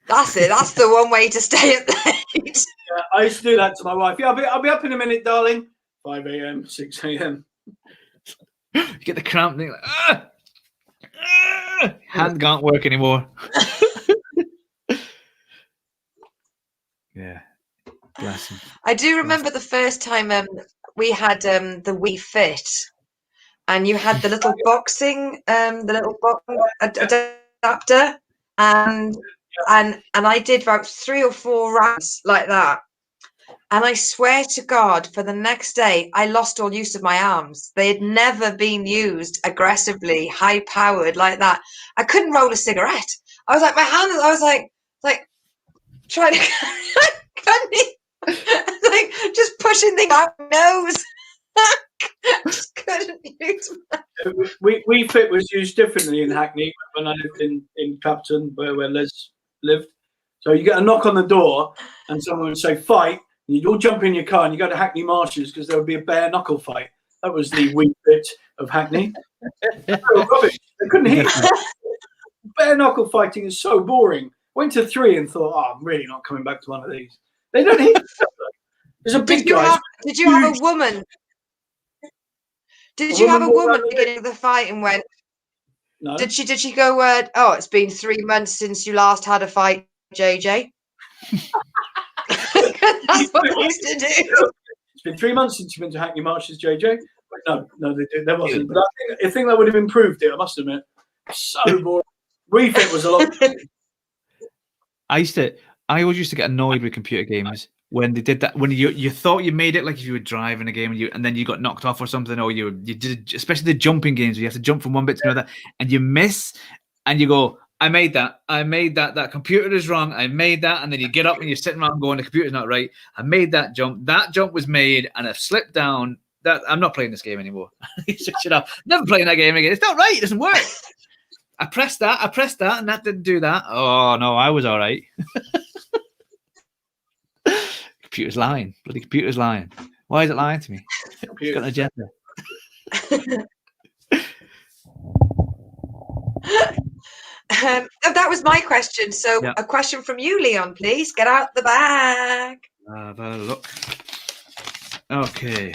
That's it. That's the one way to stay up late. Yeah, I used to do that to my wife. Yeah, I'll be up in a minute, darling. 5 a.m., 6 a.m. You get the cramp thing. Like, hand can't work anymore. Yeah, bless him. I do remember the first time we had the Wii Fit, and you had the little boxing adapter, and I did about 3 or 4 rounds like that. And I swear to God, for the next day, I lost all use of my arms. They had never been used aggressively, high-powered like that. I couldn't roll a cigarette. I was like, my hands, I was like trying to, like just pushing things out my nose. I just couldn't use my... Wii Fit was used differently in Hackney when I lived in Clapton, where Les lived. So you get a knock on the door, and someone would say, fight. You'd all jump in your car and you go to Hackney Marshes because there would be a bare knuckle fight. That was the weak bit of Hackney. They were rubbish. They couldn't hit. Bare knuckle fighting is so boring. Went to 3 and thought, oh, I'm really not coming back to one of these. They don't hit each other. There's a big guy. Did you have a woman? Did you have a woman at the beginning of the fight and went? No. Did she go? Oh, it's been 3 months since you last had a fight, JJ. That's what I used to do. It's been 3 months since you've been to Hackney Marshes, JJ. No, there wasn't. But I think that would have improved it, I must admit. So boring. Refit was a lot. I always used to get annoyed with computer games when they did that. When you thought you made it, like if you were driving a game and then you got knocked off or something, or you did, especially the jumping games where you have to jump from one bit to another, and you miss, and you go, I made that. That computer is wrong. I made that. And then you get up and you're sitting around going, the computer's not right. I made that jump. That jump was made and I've slipped down. That I'm not playing this game anymore. Switch it up. Never playing that game again. It's not right. It doesn't work. I pressed that, and that didn't do that. Oh, no, I was all right. Computer's lying. Bloody computer's lying. Why is it lying to me? It's got an agenda. That was my question. So Yeah. a question from you, Leon, please. Get out the bag. Have a look. Okay.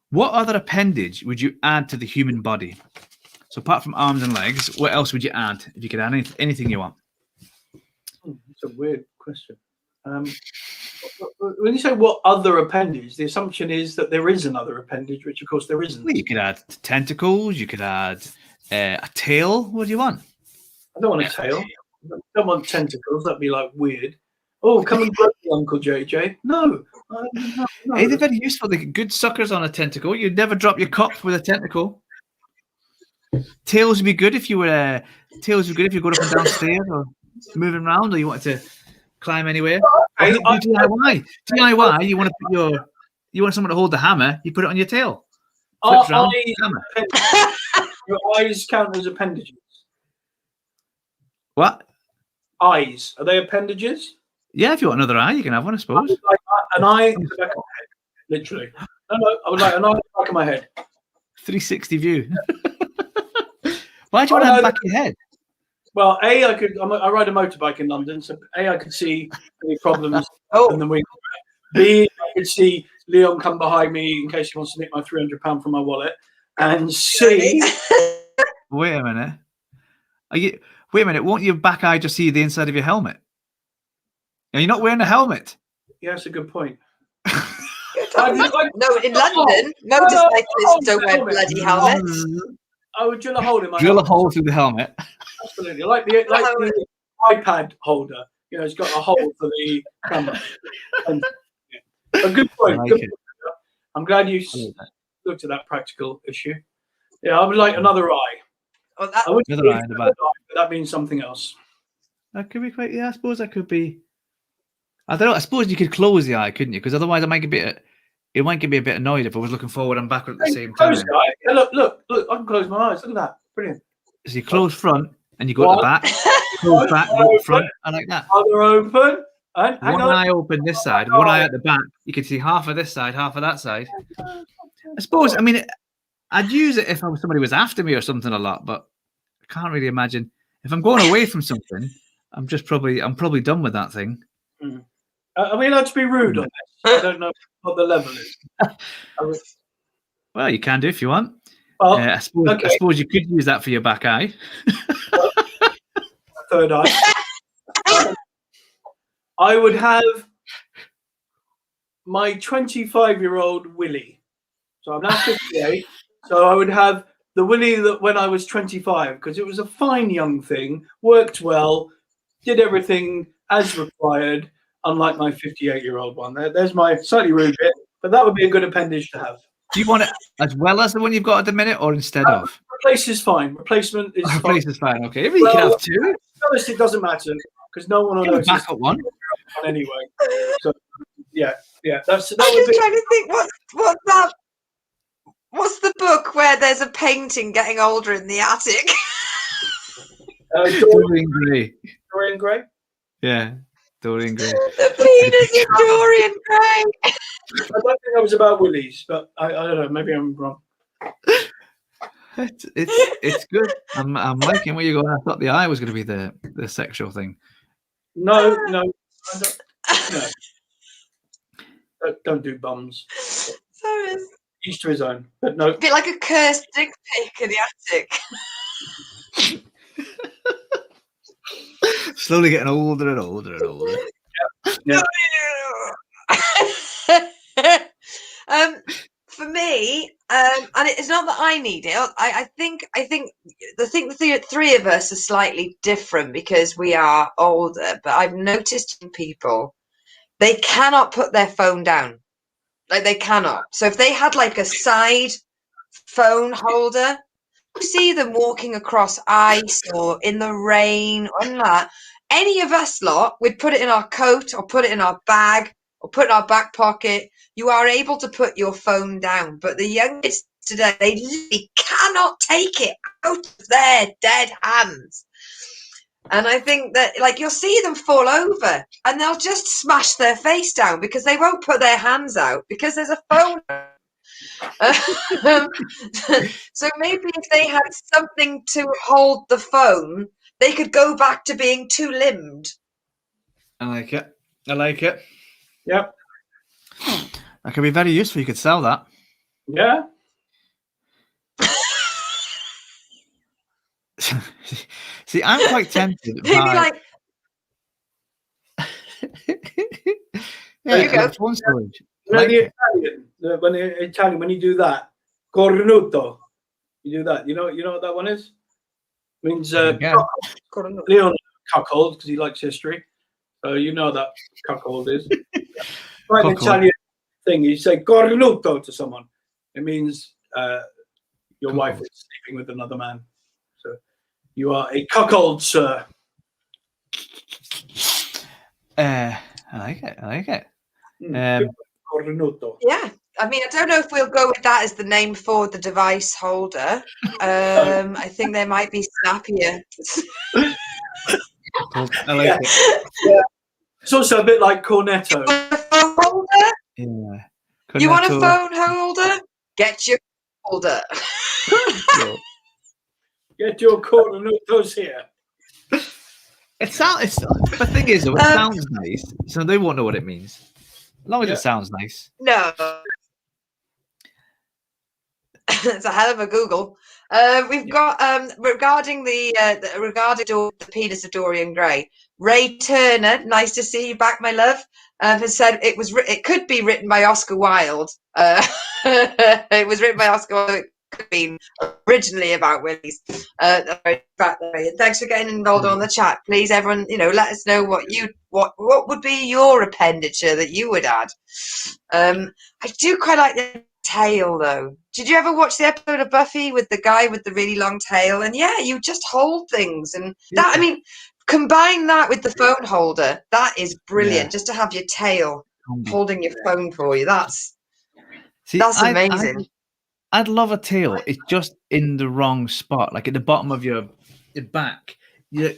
What other appendage would you add to the human body? So apart from arms and legs, what else would you add if you could add anything you want? It's a weird question. When you say what other appendage, the assumption is that there is another appendage, which of course there isn't. Well, you could add tentacles. You could add a tail. What do you want? I don't want a tail. I don't want tentacles. That'd be like weird. Oh, come and grab me, Uncle JJ. No. Hey, they're very useful. They're good suckers on a tentacle. You'd never drop your cup with a tentacle. Tails would be good if you were. Tails would be good if you go up and downstairs or moving around, or you wanted to climb anywhere. DIY. DIY. You want to put you want someone to hold the hammer. You put it on your tail. Flips around, hammer. Your eyes count as appendages. What? Eyes, are they appendages? Yeah, if you want another eye, you can have one, I suppose. Like an eye in the back of my head, literally. No, I would like an eye in the back of my head. 360 view. Why do you want to have the back of your head? Well, I ride a motorbike in London, so I could see any problems in the wing. B, I could see Leon come behind me in case he wants to nick my £300 from my wallet. And C, Wait a minute. Wait a minute. Won't your back eye just see the inside of your helmet? Are you not wearing a helmet? yeah, that's a good point. No, in London, motorcyclists don't wear bloody helmets. I would drill a hole in my Drill a helmet. hole through the helmet. Absolutely, like the iPad holder. You know, it's got a hole for the camera. A good point. I like Good it. point. I'm glad you looked at that practical issue. Yeah, I would like another eye. Well, I would Another eye in the back. but that means something else. That could be quite. Yeah, I suppose that could be. I don't know. I suppose you could close the eye, couldn't you? Because otherwise, it might get me a bit annoyed if I was looking forward and backward at the same time. Close the eye. Yeah, look! I can close my eyes. Look at that. Brilliant. So you close front and you go to the back, close back, go front, and like that. Other open. And hang One on. eye open this side, one eye at the back. You can see half of this side, half of that side. I suppose. I mean, I'd use it if somebody was after me or something a lot, but I can't really imagine if I'm going away from something. I'm probably done with that thing. Are we allowed to be rude on this? I don't know what the level is. Well, you can do if you want. Well, I suppose you could use that for your back eye. third eye. I would have my 25-year-old Willie. So I'm now 58. So I would have the Willie that when I was 25, because it was a fine young thing, worked well, did everything as required, unlike my 58-year-old one. There's my slightly rude bit, but that would be a good appendage to have. Do you want it as well as the one you've got at the minute, or instead of? Replace is fine. Replacement is fine. Replace is fine. Okay, you can have two. To be honest, it doesn't matter because no one will notice Backup one. anyway. So yeah, that I'm would just be. trying to think what's that? What's the book where there's a painting getting older in the attic? Dorian Gray. Dorian Gray. Yeah, Dorian Gray. The penis of Dorian Gray. don't think that was about willies, but I don't know. Maybe I'm wrong. It's good. I'm liking where you're going. I thought the eye was going to be the sexual thing. No, I don't. No. Don't do bums. Sorry. Each to his own. But no. A bit like a cursed dick pic in the attic. Slowly getting older and older and older. Yeah. For me, and it's not that I need it. I think the three of us are slightly different because we are older. But I've noticed in people, they cannot put their phone down. Like they cannot. So if they had like a side phone holder, you see them walking across ice or in the rain or that. Any of us lot, we'd put it in our coat or put it in our bag or put it in our back pocket. You are able to put your phone down, but the youngest today, they literally cannot take it out of their dead hands. And I think that, like, you'll see them fall over and they'll just smash their face down because they won't put their hands out because there's a phone. So maybe if they had something to hold the phone, they could go back to being two-limbed. I like it. I like it. Yep. That could be very useful. You could sell that. Yeah. See, I'm quite tempted. Maybe like. Yeah, you go. phone storage. The Italian, when you do that, cornuto, you do that. You know what that one is? It means Leon cuckold because he likes history. So you know that cuckold is. Right, an Italian thing. You say cornuto to someone. It means your wife is sleeping with another man. So you are a cuckold, sir. I like it. Cornuto. Yeah, I mean, I don't know if we'll go with that as the name for the device holder. I think there might be snappier. I like it. Yeah. It's also a bit like cornetto. Phone holder? Yeah. You want a phone holder? Get your holder. Get your cornutos here. The thing is, though, it sounds nice, so they won't know what it means. As long as it sounds nice. No. It's a hell of a Google. We've got regarding the penis of Dorian Gray. Ray Turner, nice to see you back, my love. Has said it could be written by Oscar Wilde. It was written by Oscar Wilde. It could have been originally about willies. Thanks for getting involved on the chat. Please, everyone, let us know what would be your appenditure that you would add. I do quite like the tail though. Did you ever watch the episode of Buffy with the guy with the really long tail? And yeah, you just hold things, and that, I mean, combine that with the phone holder. That is brilliant. Yeah. Just to have your tail holding your phone for you. That's amazing. I'd love a tail. It's just in the wrong spot, like at the bottom of your back.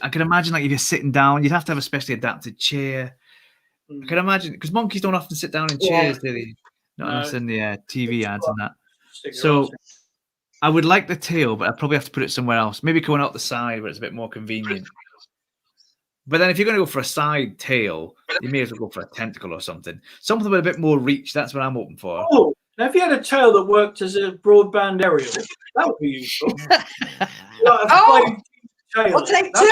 I can imagine, like, if you're sitting down, you'd have to have a specially adapted chair. I can imagine, because monkeys don't often sit down in chairs, do they? Not unless in the TV ads and that. So I would like the tail, but I'd probably have to put it somewhere else. Maybe going out the side where it's a bit more convenient. But then if you're going to go for a side tail, you may as well go for a tentacle or something. Something with a bit more reach. That's what I'm hoping for. Oh, now if you had a tail that worked as a broadband aerial, that would be useful. I'll take two.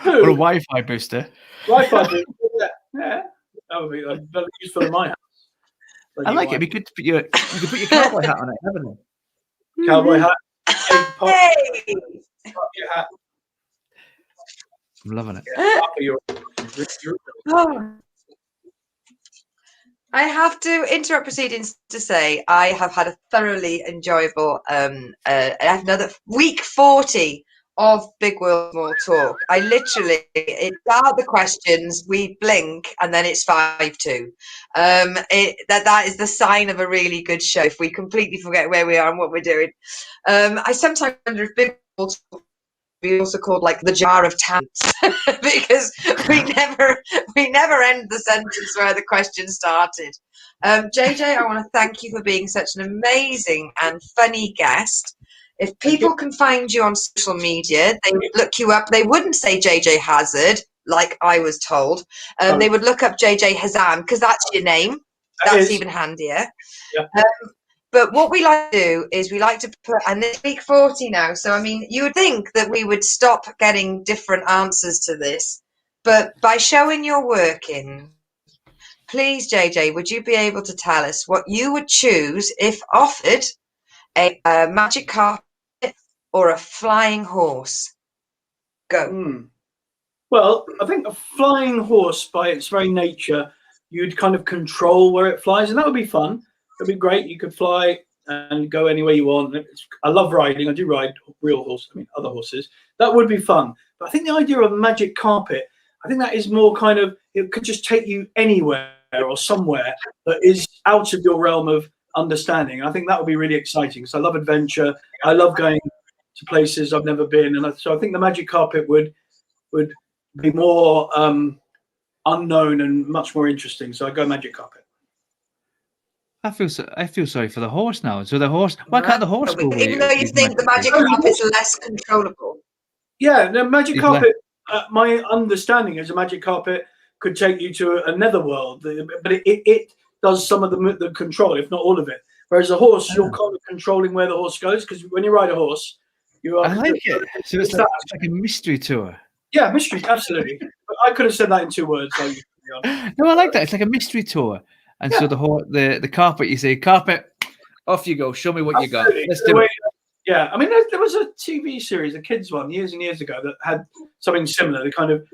Or a Wi-Fi booster. Wi-Fi booster, yeah. That would be very useful in my house. I like it. It'd be good to put you could put your cowboy hat on it, haven't you? Cowboy hat. Hey! Your hat. I'm loving it. I have to interrupt proceedings to say I have had a thoroughly enjoyable another week 40 of Big World Small Talk. I literally, it's out the questions, we blink, and then it's 5-2. That is the sign of a really good show if we completely forget where we are and what we're doing. I sometimes wonder if Big World Talk be also called like the jar of taps because we never end the sentence where the question started. JJ, I want to thank you for being such an amazing and funny guest. If people can find you on social media, they would look you up. They wouldn't say JJ Hazard, like I was told. They would look up JJ Hazan because that's your name. That's even handier. Yeah. But what we like to do is we like to put, and this week 40 now, so I mean, you would think that we would stop getting different answers to this, but by showing your working, please, JJ, would you be able to tell us what you would choose if offered a magic carpet or a flying horse? Go. Well, I think a flying horse, by its very nature, you'd kind of control where it flies, and that would be fun. It'd be great. You could fly and go anywhere you want. I love riding. I do ride real horses. I mean, other horses. That would be fun. But I think the idea of a magic carpet, I think that is more kind of, it could just take you anywhere or somewhere that is out of your realm of understanding. I think that would be really exciting because I love adventure. I love going to places I've never been. And so I think the magic carpet would be more unknown and much more interesting. So I go magic carpet. I feel sorry for the horse now. So the horse, why can't the horse go? Even though you think the magic carpet is less controllable. Yeah, the magic carpet. My understanding is a magic carpet could take you to a netherworld, but it does some of the control, if not all of it. Whereas a horse, you're kind of controlling where the horse goes because when you ride a horse, you are. I like it. So it's like a mystery tour. Yeah, mystery, absolutely. But I could have said that in 2 words. So no, I like that. It's like a mystery tour. And so the carpet, you say, carpet, off you go. Show me what you got. Let's do it. Yeah, I mean, there was a TV series, a kids one, years and years ago that had something similar. The kind of,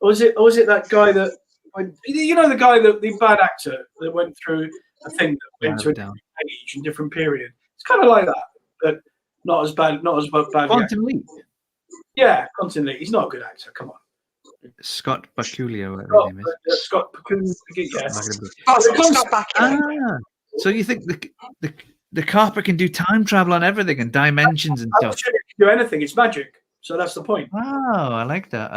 was it that guy that, the guy the bad actor that went through a thing that went to a different age and different period. It's kind of like that, but not as bad. Quantum Leap. Yeah, Quantum Leap. He's not a good actor. Come on. Scott Bakula, whatever his name is. Scott Bakula. Yeah. Scott Bakula. So you think the carpet can do time travel on everything and dimensions and stuff? Sure it can do anything. It's magic. So that's the point. Oh, I like that.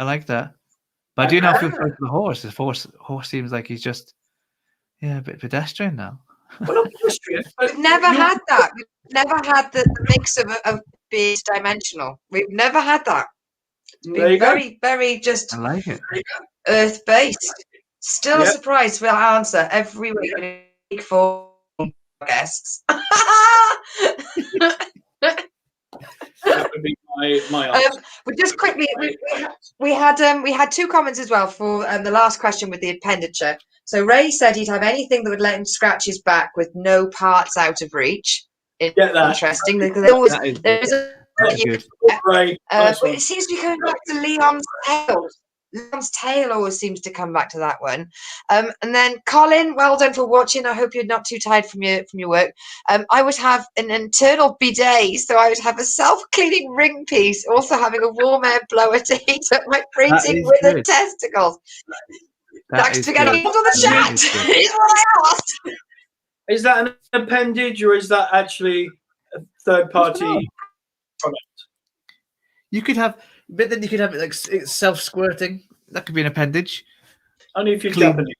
But I do not feel sorry for the horse. The horse seems like he's just a bit pedestrian now. Well, not pedestrian. We've never had that. We've never had the mix of being dimensional. We've never had that. Been very, very just I like it. earth-based. Still a surprise for our answer every week for guests. That would be my answer. But just quickly, we had 2 comments as well for the last question with the expenditure. So Ray said he'd have anything that would let him scratch his back with no parts out of reach. Interesting because there's Right. but it seems to be coming back to Leon's tail. Leon's tail always seems to come back to that one. And then Colin, well done for watching. I hope you're not too tired from your work. I would have an internal bidet, so I would have a self-cleaning ring piece, also having a warm air blower to heat up my breathing with the testicles. Thanks for getting on the chat. Is what I asked. Is that an appendage or is that actually a third-party product? You could have, but then you could have it like self-squirting. That could be an appendage. Only if you're Japanese.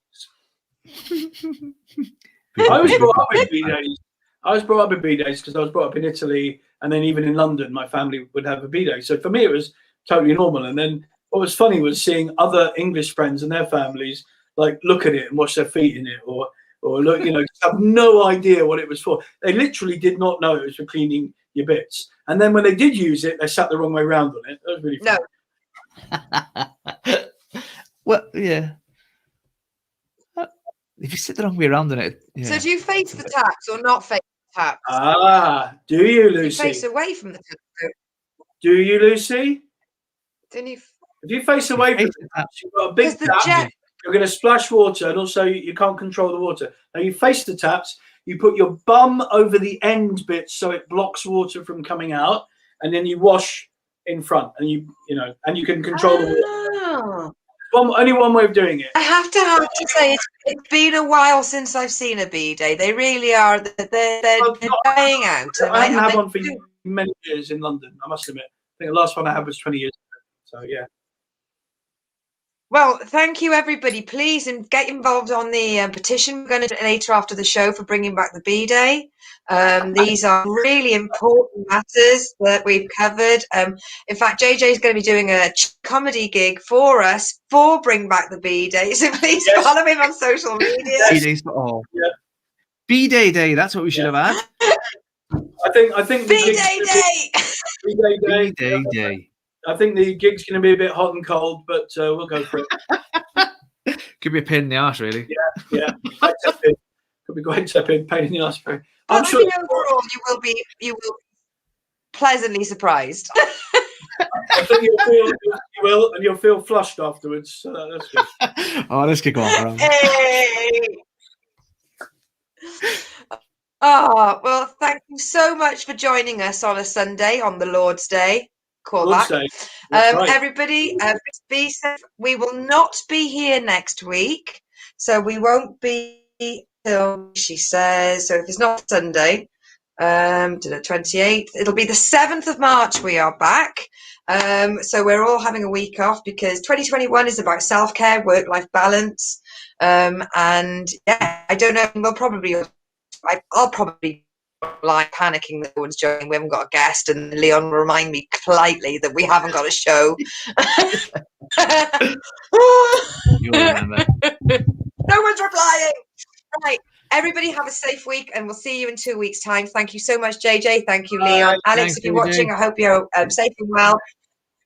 I was brought up in bidets. I was brought up in bidets because I was brought up in Italy, and then even in London, my family would have a bidet. So for me, it was totally normal. And then what was funny was seeing other English friends and their families like look at it and wash their feet in it, or look, just have no idea what it was for. They literally did not know it was for cleaning your bits. And then when they did use it, they sat the wrong way around on it. That was really fun. Well, yeah. If you sit the wrong way around on it. Yeah. So do you face the taps or not face the taps? Do you, Lucy? You face away from the taps. Do you, Lucy? Don't you? If you face away from the taps, you've got a big tap. You're going to splash water, and also you can't control the water. Now you face the taps. You put your bum over the end bit so it blocks water from coming out, and then you wash in front, and you can control the water. Only one way of doing it. I have to say it's been a while since I've seen a bidet. They really are. They're dying out. I haven't had one for many years in London, I must admit. think the last one I had was 20 years ago. So yeah. Well, thank you, everybody. Please and get involved on the petition we're going to do later after the show for bringing back the B-Day. These are really important matters that we've covered. In fact, JJ is going to be doing a comedy gig for us for Bring Back the B-Day. So please follow him on social media. B-Days for all. Yeah. B-Day Day. That's what we should have had. I think B-Day Day. B-Day Day. B-Day Day. I think the gig's going to be a bit hot and cold, but we'll go for it. Could be a pain in the arse, really. Yeah. Could be quite a pain in the arse. I'm But sure. overall, you will pleasantly surprised. I think you'll feel flushed afterwards. So that's good. Oh, let's kick on. Hey. Oh, well, thank you so much for joining us on a Sunday on the Lord's Day. Lord's Callback. Day. That's right. Everybody, be safe. We will not be here next week, so we won't be till she says. So if it's not Sunday, to the 28th, it'll be the 7th of March. We are back. So we're all having a week off because 2021 is about self-care, work-life balance, and yeah, I don't know. I'll probably like panicking that no one's joining. We haven't got a guest, and Leon will remind me politely that we haven't got a show. You'll remember. No one's replying. Right. Everybody have a safe week, and we'll see you in 2 weeks' time. Thank you so much, JJ. Thank you, Leon. Alex, Thanks, if you're JJ. watching, I hope you're safe and well.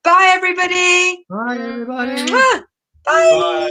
Bye, everybody. Bye, everybody. Mwah. Bye. Bye.